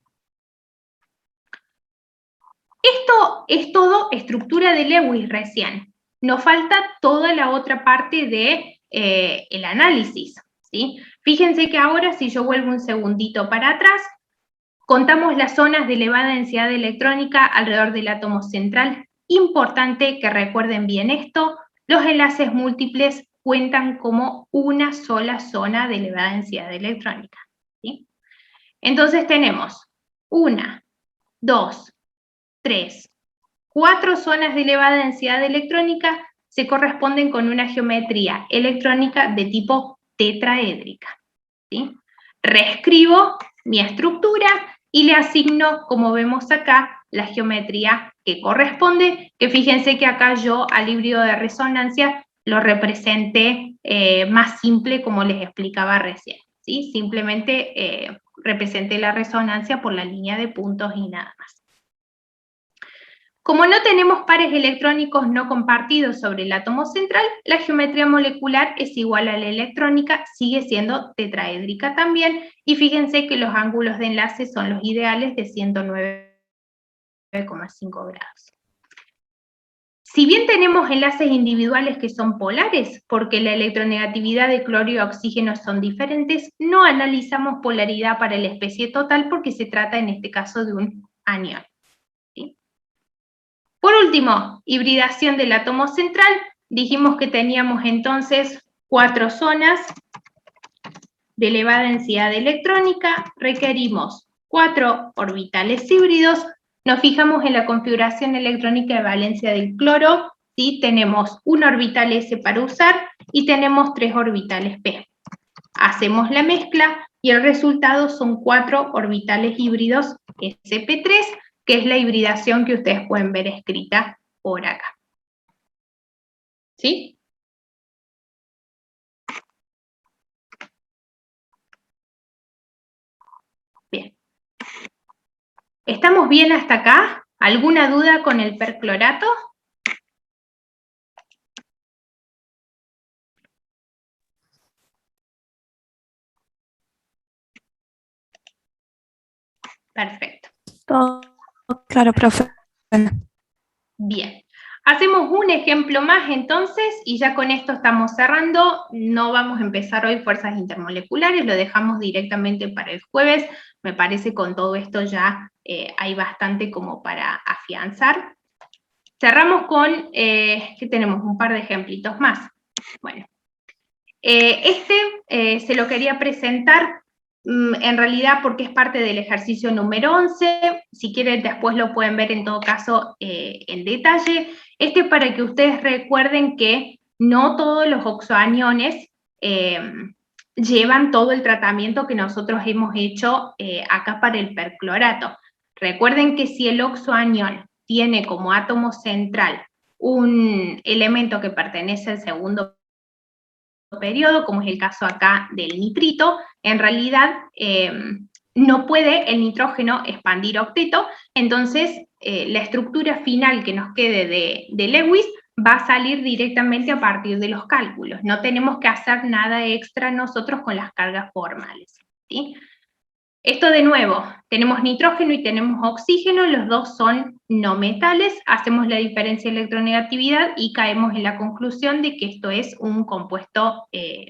Esto es todo estructura de Lewis recién. Nos falta toda la otra parte de el análisis, ¿sí? Fíjense que ahora, si yo vuelvo un segundito para atrás, contamos las zonas de elevada densidad electrónica alrededor del átomo central. Importante que recuerden bien esto, los enlaces múltiples cuentan como una sola zona de elevada densidad electrónica, ¿sí? Entonces tenemos 1, 2, 3, 4 zonas de elevada densidad electrónica se corresponden con una geometría electrónica de tipo tetraédrica, ¿sí? Reescribo mi estructura y le asigno, como vemos acá, la geometría que corresponde, que fíjense que acá yo al híbrido de resonancia lo representé más simple, como les explicaba recién, ¿sí? Simplemente representé la resonancia por la línea de puntos y nada más. Como no tenemos pares electrónicos no compartidos sobre el átomo central, la geometría molecular es igual a la electrónica, sigue siendo tetraédrica también, y fíjense que los ángulos de enlace son los ideales de 109,5 grados. Si bien tenemos enlaces individuales que son polares, porque la electronegatividad de cloro y oxígeno son diferentes, no analizamos polaridad para la especie total porque se trata en este caso de un anión. Por último, hibridación del átomo central. Dijimos que teníamos entonces 4 zonas de elevada densidad electrónica, requerimos 4 orbitales híbridos, nos fijamos en la configuración electrónica de valencia del cloro, ¿sí? Tenemos un orbital S para usar y tenemos 3 orbitales P. Hacemos la mezcla y el resultado son 4 orbitales híbridos sp3, que es la hibridación que ustedes pueden ver escrita por acá. ¿Sí? Bien. ¿Estamos bien hasta acá? ¿Alguna duda con el perclorato? Perfecto. Todo claro, profe. Bien. Hacemos un ejemplo más entonces y ya con esto estamos cerrando. No vamos a empezar hoy fuerzas intermoleculares, lo dejamos directamente para el jueves. Me parece con todo esto ya hay bastante como para afianzar. Cerramos con, que tenemos un par de ejemplitos más. Bueno, se lo quería presentar en realidad porque es parte del ejercicio número 11, si quieren después lo pueden ver en todo caso en detalle. Este es para que ustedes recuerden que no todos los oxoaniones llevan todo el tratamiento que nosotros hemos hecho acá para el perclorato. Recuerden que si el oxoanión tiene como átomo central un elemento que pertenece al segundo periodo, como es el caso acá del nitrito, en realidad no puede el nitrógeno expandir octeto, entonces la estructura final que nos quede de Lewis va a salir directamente a partir de los cálculos, no tenemos que hacer nada extra nosotros con las cargas formales, ¿sí? Esto de nuevo, tenemos nitrógeno y tenemos oxígeno, los dos son no metales, hacemos la diferencia de electronegatividad y caemos en la conclusión de que esto es un compuesto,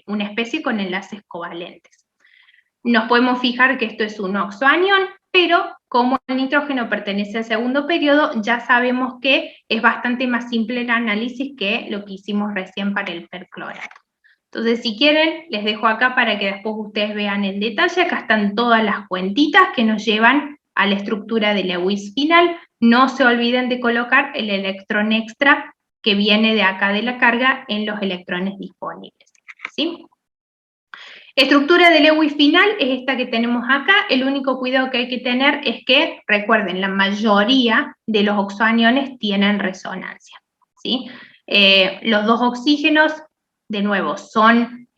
una especie con enlaces covalentes. Nos podemos fijar que esto es un oxoanión, pero como el nitrógeno pertenece al segundo periodo, ya sabemos que es bastante más simple el análisis que lo que hicimos recién para el perclorato. Entonces, si quieren, les dejo acá para que después ustedes vean en detalle. Acá están todas las cuentitas que nos llevan a la estructura de Lewis final. No se olviden de colocar el electrón extra que viene de acá de la carga en los electrones disponibles, ¿sí? Estructura de Lewis final es esta que tenemos acá. El único cuidado que hay que tener es que, recuerden, la mayoría de los oxoaniones tienen resonancia, ¿sí? Los dos oxígenos, de nuevo, son,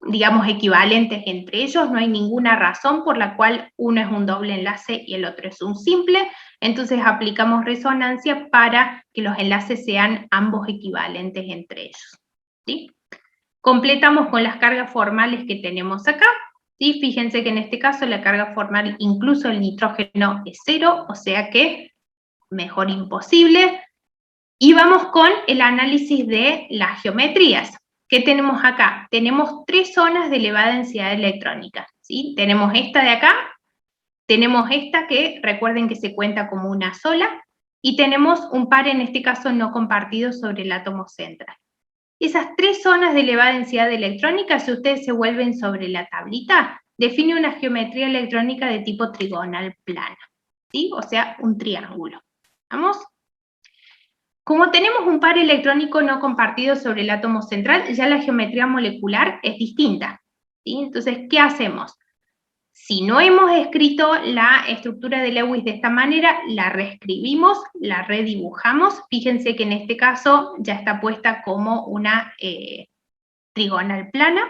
digamos, equivalentes entre ellos. No hay ninguna razón por la cual uno es un doble enlace y el otro es un simple. Entonces aplicamos resonancia para que los enlaces sean ambos equivalentes entre ellos, ¿sí? Completamos con las cargas formales que tenemos acá, ¿sí? Fíjense que en este caso la carga formal, incluso el nitrógeno, es 0, o sea que mejor imposible. Y vamos con el análisis de las geometrías. ¿Qué tenemos acá? Tenemos 3 zonas de elevada densidad electrónica, ¿sí? Tenemos esta de acá, tenemos esta que recuerden que se cuenta como una sola, y tenemos un par, en este caso no compartido, sobre el átomo central. Esas 3 zonas de elevada densidad electrónica, si ustedes se vuelven sobre la tablita, define una geometría electrónica de tipo trigonal plana, ¿sí? O sea, un triángulo. ¿Vamos? Como tenemos un par electrónico no compartido sobre el átomo central, ya la geometría molecular es distinta, ¿sí? Entonces, ¿qué hacemos? Si no hemos escrito la estructura de Lewis de esta manera, la reescribimos, la redibujamos. Fíjense que en este caso ya está puesta como una trigonal plana.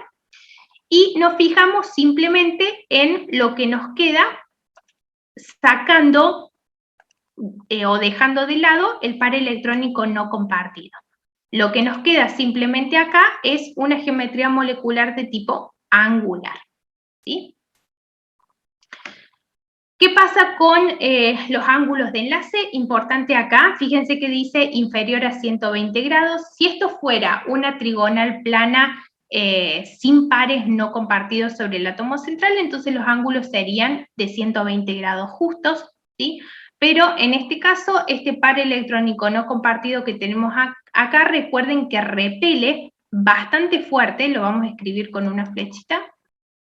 Y nos fijamos simplemente en lo que nos queda, sacando o dejando de lado el par electrónico no compartido. Lo que nos queda simplemente acá es una geometría molecular de tipo angular, ¿sí? ¿Qué pasa con los ángulos de enlace? Importante acá, fíjense que dice inferior a 120 grados. Si esto fuera una trigonal plana sin pares no compartidos sobre el átomo central, entonces los ángulos serían de 120 grados justos, ¿sí? Pero en este caso, este par electrónico no compartido que tenemos acá, recuerden que repele bastante fuerte, lo vamos a escribir con una flechita,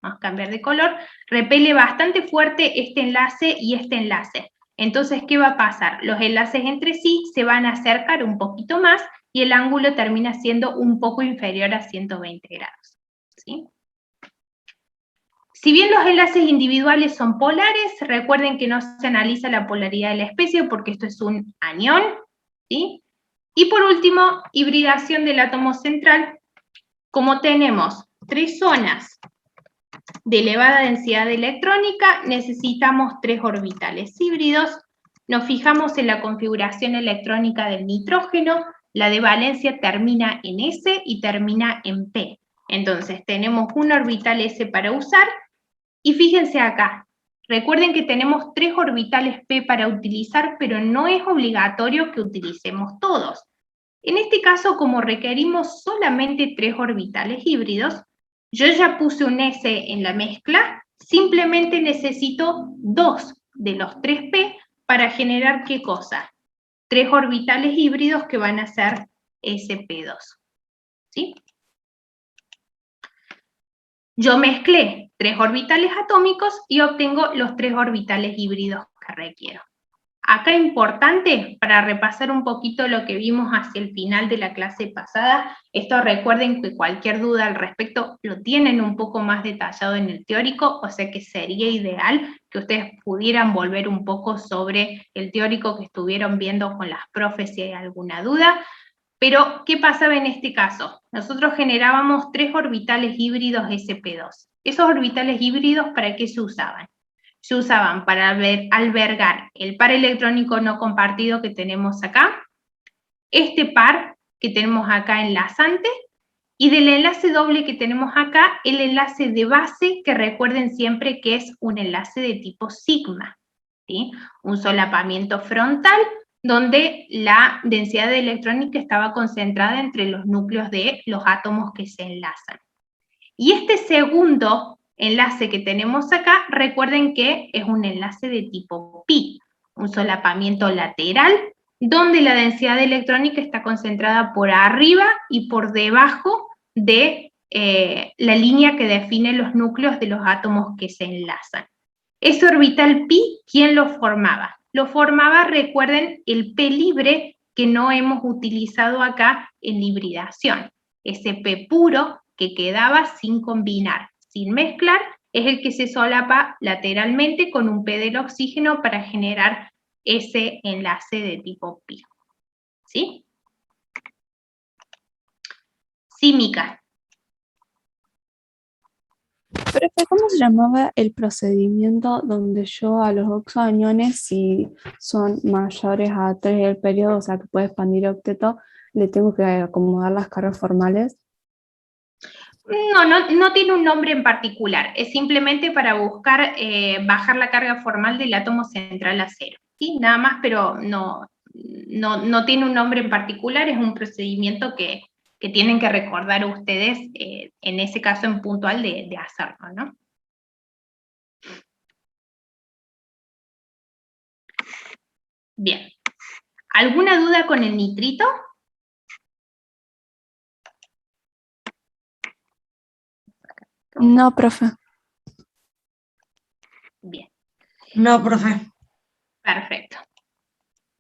vamos a cambiar de color, repele bastante fuerte este enlace y este enlace. Entonces, ¿qué va a pasar? Los enlaces entre sí se van a acercar un poquito más y el ángulo termina siendo un poco inferior a 120 grados, ¿sí? Si bien los enlaces individuales son polares, recuerden que no se analiza la polaridad de la especie porque esto es un anión, ¿sí? Y por último, hibridación del átomo central. Como tenemos 3 zonas de elevada densidad electrónica, necesitamos 3 orbitales híbridos. Nos fijamos en la configuración electrónica del nitrógeno, la de valencia termina en S y termina en P. Entonces tenemos un orbital S para usar, y fíjense acá, recuerden que tenemos 3 orbitales P para utilizar, pero no es obligatorio que utilicemos todos. En este caso, como requerimos solamente 3 orbitales híbridos, yo ya puse un S en la mezcla, simplemente necesito 2 de los 3P para generar, ¿qué cosa? 3 orbitales híbridos que van a ser sp2, ¿sí? Yo mezclé 3 orbitales atómicos y obtengo los 3 orbitales híbridos que requiero. Acá importante, para repasar un poquito lo que vimos hacia el final de la clase pasada, esto recuerden que cualquier duda al respecto lo tienen un poco más detallado en el teórico, o sea que sería ideal que ustedes pudieran volver un poco sobre el teórico que estuvieron viendo con las profes si hay alguna duda. Pero, ¿qué pasaba en este caso? Nosotros generábamos 3 orbitales híbridos sp2. ¿Esos orbitales híbridos para qué se usaban? Se usaban para albergar el par electrónico no compartido que tenemos acá, este par que tenemos acá enlazante, y del enlace doble que tenemos acá, el enlace de base, que recuerden siempre que es un enlace de tipo sigma, ¿sí? Un solapamiento frontal, donde la densidad electrónica estaba concentrada entre los núcleos de los átomos que se enlazan. Y este segundo enlace que tenemos acá, recuerden que es un enlace de tipo pi, un solapamiento lateral, donde la densidad electrónica está concentrada por arriba y por debajo de la línea que define los núcleos de los átomos que se enlazan. Ese orbital pi, ¿quién lo formaba? Lo formaba, recuerden, el P libre que no hemos utilizado acá en la hibridación. Ese P puro que quedaba sin combinar, sin mezclar, es el que se solapa lateralmente con un P del oxígeno para generar ese enlace de tipo pi. ¿Sí? Sí, Mica. Profe, ¿cómo se llamaba el procedimiento donde yo a los oxoaniones, si son mayores a 3 el periodo, o sea que puede expandir octeto, le tengo que acomodar las cargas formales? No tiene un nombre en particular, es simplemente para buscar bajar la carga formal del átomo central a cero, ¿sí? Nada más, pero no tiene un nombre en particular, es un procedimiento que tienen que recordar ustedes, en ese caso en puntual, de hacerlo, ¿no? Bien. ¿Alguna duda con el nitrito? No, profe. Bien. No, profe. Perfecto.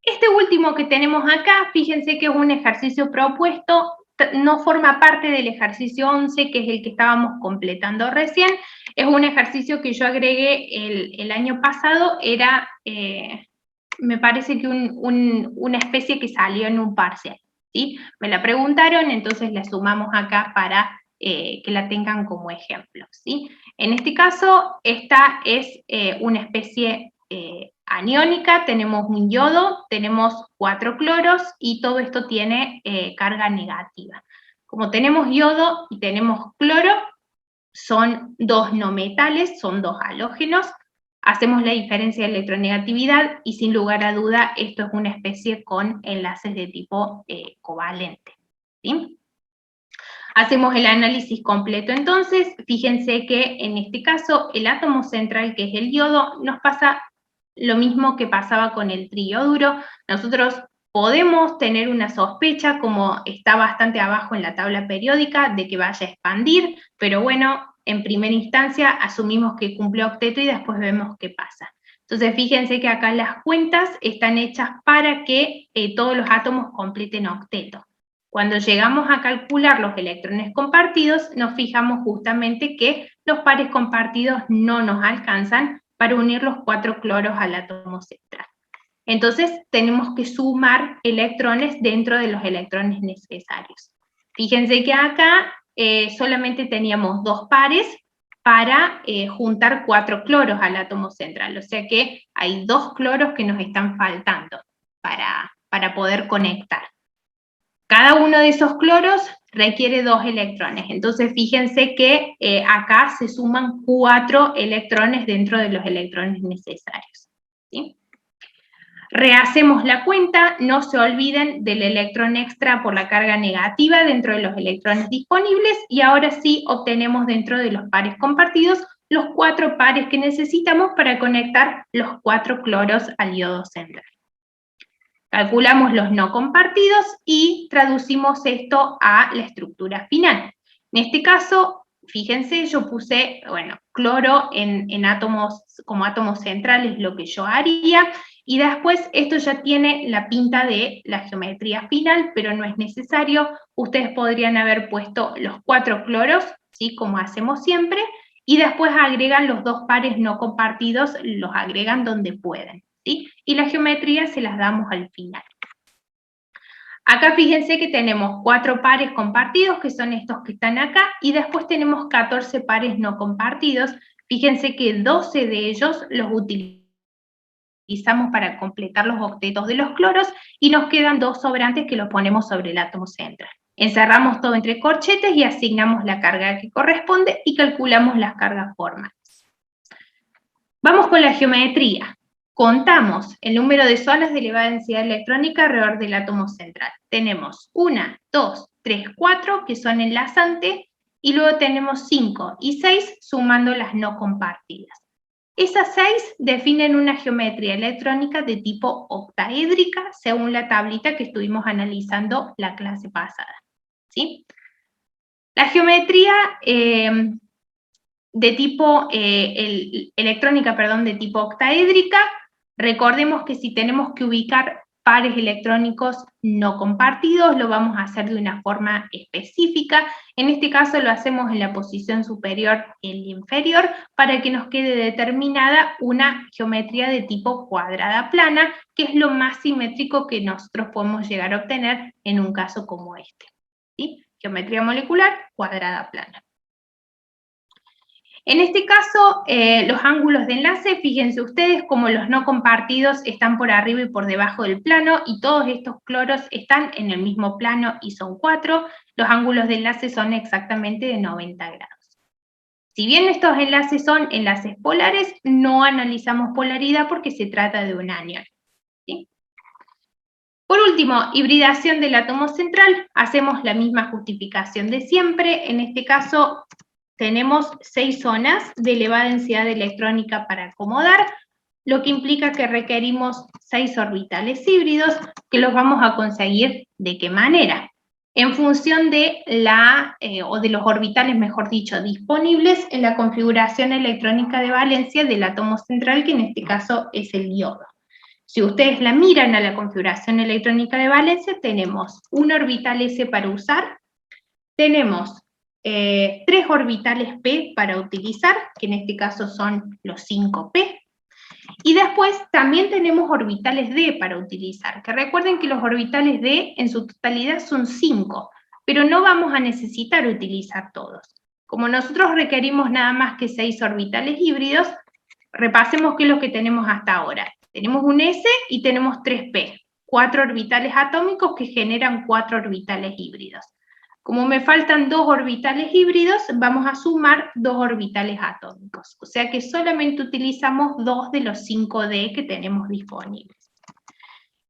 Este último que tenemos acá, fíjense que es un ejercicio propuesto, no forma parte del ejercicio 11, que es el que estábamos completando recién, es un ejercicio que yo agregué el año pasado, era, me parece que una especie que salió en un parcial, ¿sí? Me la preguntaron, entonces la sumamos acá para que la tengan como ejemplo, ¿sí? En este caso, esta es una especie aniónica, tenemos un yodo, tenemos 4 cloros y todo esto tiene carga negativa. Como tenemos yodo y tenemos cloro, son 2 no metales, son 2 halógenos, hacemos la diferencia de electronegatividad y sin lugar a duda esto es una especie con enlaces de tipo covalente, ¿sí? Hacemos el análisis completo entonces, fíjense que en este caso el átomo central, que es el yodo, nos pasa lo mismo que pasaba con el triioduro. Nosotros podemos tener una sospecha, como está bastante abajo en la tabla periódica, de que vaya a expandir, pero bueno, en primera instancia asumimos que cumple octeto y después vemos qué pasa. Entonces fíjense que acá las cuentas están hechas para que todos los átomos completen octeto. Cuando llegamos a calcular los electrones compartidos, nos fijamos justamente que los pares compartidos no nos alcanzan para unir los 4 cloros al átomo central. Entonces, tenemos que sumar electrones dentro de los electrones necesarios. Fíjense que acá solamente teníamos 2 pares para juntar 4 cloros al átomo central, o sea que hay 2 cloros que nos están faltando para poder conectar. Cada uno de esos cloros requiere 2 electrones, entonces fíjense que acá se suman 4 electrones dentro de los electrones necesarios, ¿sí? Rehacemos la cuenta, no se olviden del electrón extra por la carga negativa dentro de los electrones disponibles, y ahora sí obtenemos dentro de los pares compartidos los 4 pares que necesitamos para conectar los 4 cloros al yodo central. Calculamos los no compartidos y traducimos esto a la estructura final. En este caso, fíjense, yo puse, bueno, cloro en átomos, como átomos centrales, lo que yo haría, y después esto ya tiene la pinta de la geometría final, pero no es necesario. Ustedes podrían haber puesto los 4 cloros, ¿sí? Como hacemos siempre, y después agregan los 2 pares no compartidos, los agregan donde pueden, ¿sí? Y la geometría se las damos al final. Acá fíjense que tenemos 4 pares compartidos, que son estos que están acá, y después tenemos 14 pares no compartidos. Fíjense que 12 de ellos los utilizamos para completar los octetos de los cloros, y nos quedan 2 sobrantes que los ponemos sobre el átomo central. Encerramos todo entre corchetes y asignamos la carga que corresponde y calculamos las cargas formales. Vamos con la geometría. Contamos el número de zonas de elevada densidad electrónica alrededor del átomo central. Tenemos 1, 2, 3, 4 que son enlazantes, y luego tenemos 5 y 6 sumando las no compartidas. Esas 6 definen una geometría electrónica de tipo octaédrica según la tablita que estuvimos analizando la clase pasada, ¿sí? La geometría de tipo electrónica, de tipo octaédrica, recordemos que si tenemos que ubicar pares electrónicos no compartidos, lo vamos a hacer de una forma específica. En este caso lo hacemos en la posición superior y en la inferior para que nos quede determinada una geometría de tipo cuadrada plana, que es lo más simétrico que nosotros podemos llegar a obtener en un caso como este, ¿sí? Geometría molecular cuadrada plana. En este caso, los ángulos de enlace, fíjense ustedes como los no compartidos están por arriba y por debajo del plano, y todos estos cloros están en el mismo plano y son 4, los ángulos de enlace son exactamente de 90 grados. Si bien estos enlaces son enlaces polares, no analizamos polaridad porque se trata de un anión, ¿sí? Por último, hibridación del átomo central, hacemos la misma justificación de siempre, en este caso tenemos 6 zonas de elevada densidad electrónica para acomodar, lo que implica que requerimos 6 orbitales híbridos, que los vamos a conseguir ¿de qué manera? En función de o de los orbitales, mejor dicho, disponibles en la configuración electrónica de valencia del átomo central, que en este caso es el yodo. Si ustedes la miran a la configuración electrónica de valencia, tenemos un orbital S para usar, tenemos 3 orbitales p para utilizar, que en este caso son los 5p, y después también tenemos orbitales d para utilizar, que recuerden que los orbitales d en su totalidad son 5, pero no vamos a necesitar utilizar todos. Como nosotros requerimos nada más que 6 orbitales híbridos, repasemos qué es lo que tenemos hasta ahora. Tenemos un s y tenemos 3p, 4 orbitales atómicos que generan 4 orbitales híbridos. Como me faltan 2 orbitales híbridos, vamos a sumar 2 orbitales atómicos. O sea que solamente utilizamos 2 de los 5D que tenemos disponibles.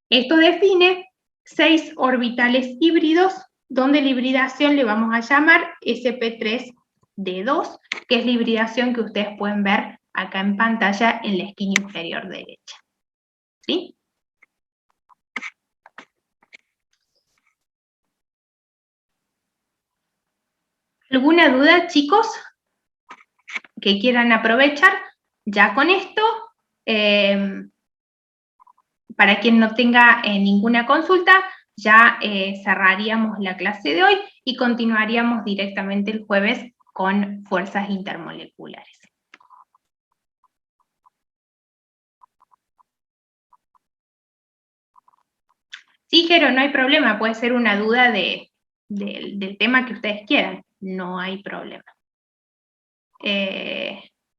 Esto define 6 orbitales híbridos, donde la hibridación le vamos a llamar sp3d2, que es la hibridación que ustedes pueden ver acá en pantalla en la esquina inferior derecha. ¿Sí? ¿Alguna duda, chicos, que quieran aprovechar? Ya con esto, para quien no tenga ninguna consulta, ya cerraríamos la clase de hoy y continuaríamos directamente el jueves con fuerzas intermoleculares. Sí, Jero, no hay problema, puede ser una duda del tema que ustedes quieran, no hay problema.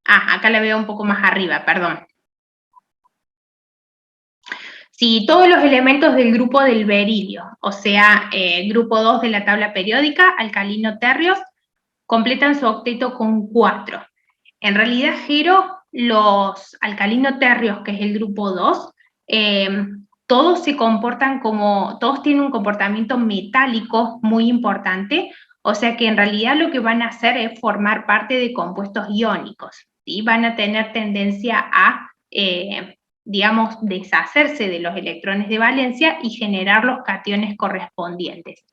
Acá la veo un poco más arriba, perdón. Si todos los elementos del grupo del berilio, o sea, grupo 2 de la tabla periódica, alcalino-térreos, completan su octeto con 4. En realidad, Jero, los alcalino-térreos, que es el grupo 2, todos se comportan todos tienen un comportamiento metálico muy importante, o sea que en realidad lo que van a hacer es formar parte de compuestos iónicos, ¿sí? Van a tener tendencia a, digamos, deshacerse de los electrones de valencia y generar los cationes correspondientes.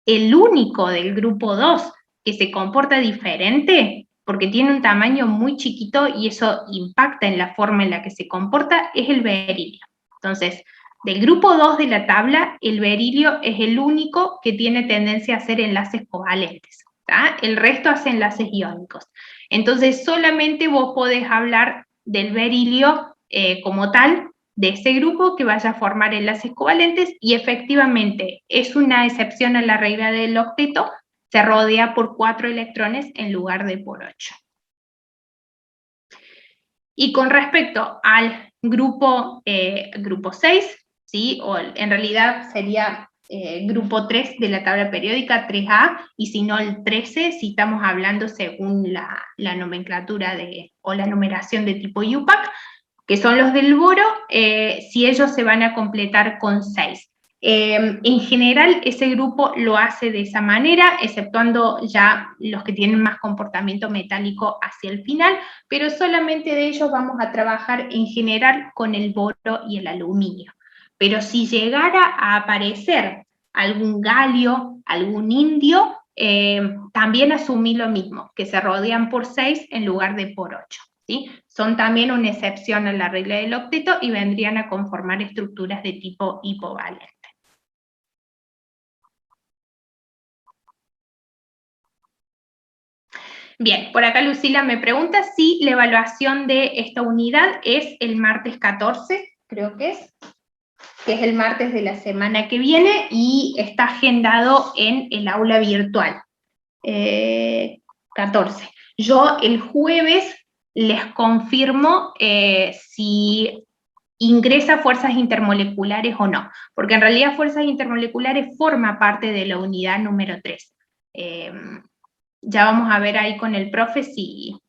El único del grupo 2 que se comporta diferente, porque tiene un tamaño muy chiquito y eso impacta en la forma en la que se comporta, es el berilio. Entonces, del grupo 2 de la tabla, el berilio es el único que tiene tendencia a hacer enlaces covalentes, ¿tá? El resto hace enlaces iónicos. Entonces, solamente vos podés hablar del berilio como tal, de ese grupo que vaya a formar enlaces covalentes, y efectivamente es una excepción a la regla del octeto, se rodea por 4 electrones en lugar de por 8. Y con respecto al grupo 6, ¿sí? O en realidad sería grupo 3 de la tabla periódica, 3A, y si no el 13, si estamos hablando según la nomenclatura o la numeración de tipo IUPAC, que son los del boro, si ellos se van a completar con 6. En general, ese grupo lo hace de esa manera, exceptuando ya los que tienen más comportamiento metálico hacia el final, pero solamente de ellos vamos a trabajar en general con el boro y el aluminio. Pero si llegara a aparecer algún galio, algún indio, también asumí lo mismo, que se rodean por 6 en lugar de por 8. ¿sí? Son también una excepción a la regla del octeto y vendrían a conformar estructuras de tipo hipovalente. Bien, por acá Lucila me pregunta si la evaluación de esta unidad es el martes 14, creo que es el martes de la semana que viene, y está agendado en el aula virtual. 14. Yo el jueves les confirmo si ingresa fuerzas intermoleculares o no, porque en realidad fuerzas intermoleculares forma parte de la unidad número 3. Ya vamos a ver ahí con el profe si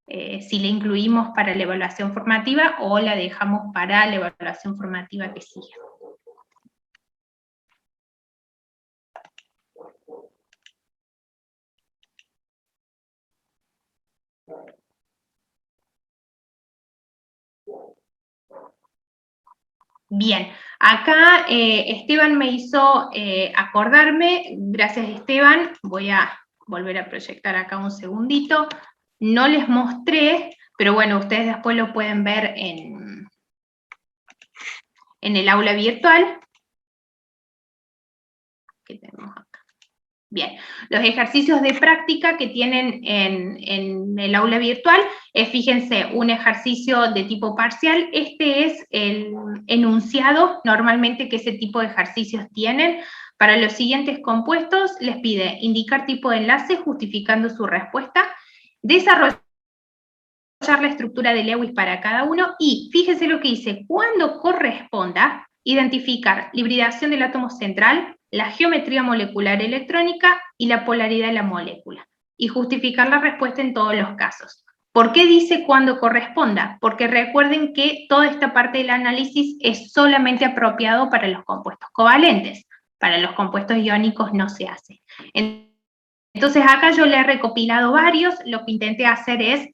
le incluimos para la evaluación formativa o la dejamos para la evaluación formativa que sigue. Bien, acá Esteban me hizo acordarme, gracias Esteban, voy a volver a proyectar acá un segundito, no les mostré, pero bueno, ustedes después lo pueden ver en el aula virtual. ¿Qué tenemos acá? Bien, los ejercicios de práctica que tienen en el aula virtual, fíjense, un ejercicio de tipo parcial, este es el enunciado normalmente que ese tipo de ejercicios tienen. Para los siguientes compuestos les pide indicar tipo de enlace justificando su respuesta, desarrollar la estructura de Lewis para cada uno y fíjense lo que dice, cuando corresponda, identificar la hibridación del átomo central, la geometría molecular electrónica y la polaridad de la molécula, y justificar la respuesta en todos los casos. ¿Por qué dice cuando corresponda? Porque recuerden que toda esta parte del análisis es solamente apropiado para los compuestos covalentes, para los compuestos iónicos no se hace. Entonces acá yo le he recopilado varios, lo que intenté hacer es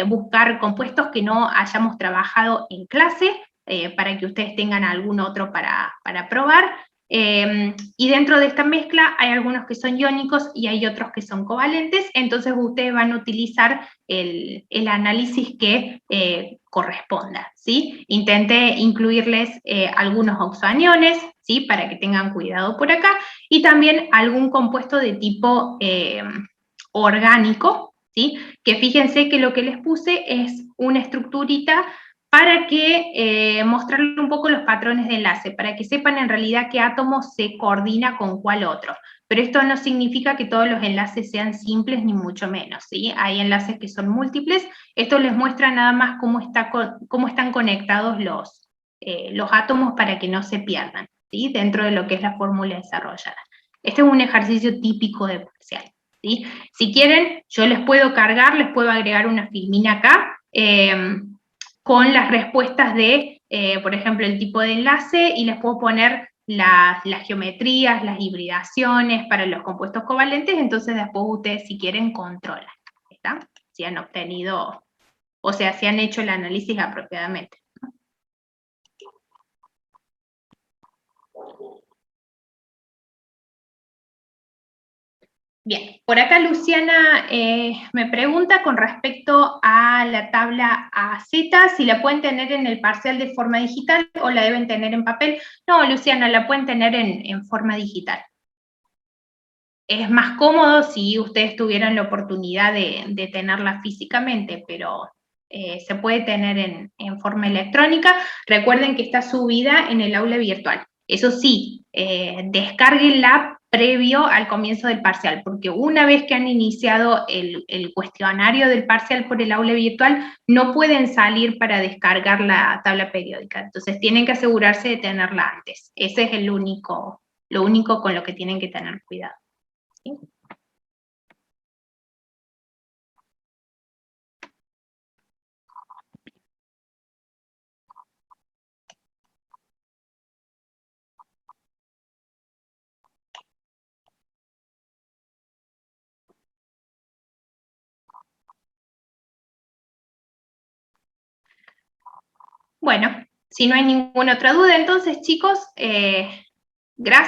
buscar compuestos que no hayamos trabajado en clase, para que ustedes tengan algún otro para probar, y dentro de esta mezcla hay algunos que son iónicos y hay otros que son covalentes, entonces ustedes van a utilizar el análisis que corresponda, ¿sí? Intenté incluirles algunos oxoaniones, ¿sí? Para que tengan cuidado por acá, y también algún compuesto de tipo orgánico, ¿sí? Que fíjense que lo que les puse es una estructurita para que mostrarles un poco los patrones de enlace, para que sepan en realidad qué átomo se coordina con cuál otro. Pero esto no significa que todos los enlaces sean simples, ni mucho menos, ¿sí? Hay enlaces que son múltiples. Esto les muestra nada más cómo están conectados los átomos para que no se pierdan, ¿sí? Dentro de lo que es la fórmula desarrollada. Este es un ejercicio típico de parcial, ¿sí? Si quieren, yo les puedo cargar, les puedo agregar una filmina acá, con las respuestas de, por ejemplo, el tipo de enlace, y les puedo poner las geometrías, las hibridaciones para los compuestos covalentes, entonces después ustedes, si quieren, controlan, ¿está? Si han obtenido, o sea, si han hecho el análisis apropiadamente. Bien, por acá Luciana me pregunta con respecto a la tabla AZ, si la pueden tener en el parcial de forma digital o la deben tener en papel. No, Luciana, la pueden tener en forma digital. Es más cómodo si ustedes tuvieran la oportunidad de tenerla físicamente, pero se puede tener en forma electrónica. Recuerden que está subida en el aula virtual. Eso sí, descárguenla previo al comienzo del parcial, porque una vez que han iniciado el cuestionario del parcial por el aula virtual, no pueden salir para descargar la tabla periódica. Entonces tienen que asegurarse de tenerla antes. Ese es lo único con lo que tienen que tener cuidado. ¿Sí? Bueno, si no hay ninguna otra duda, entonces chicos, gracias.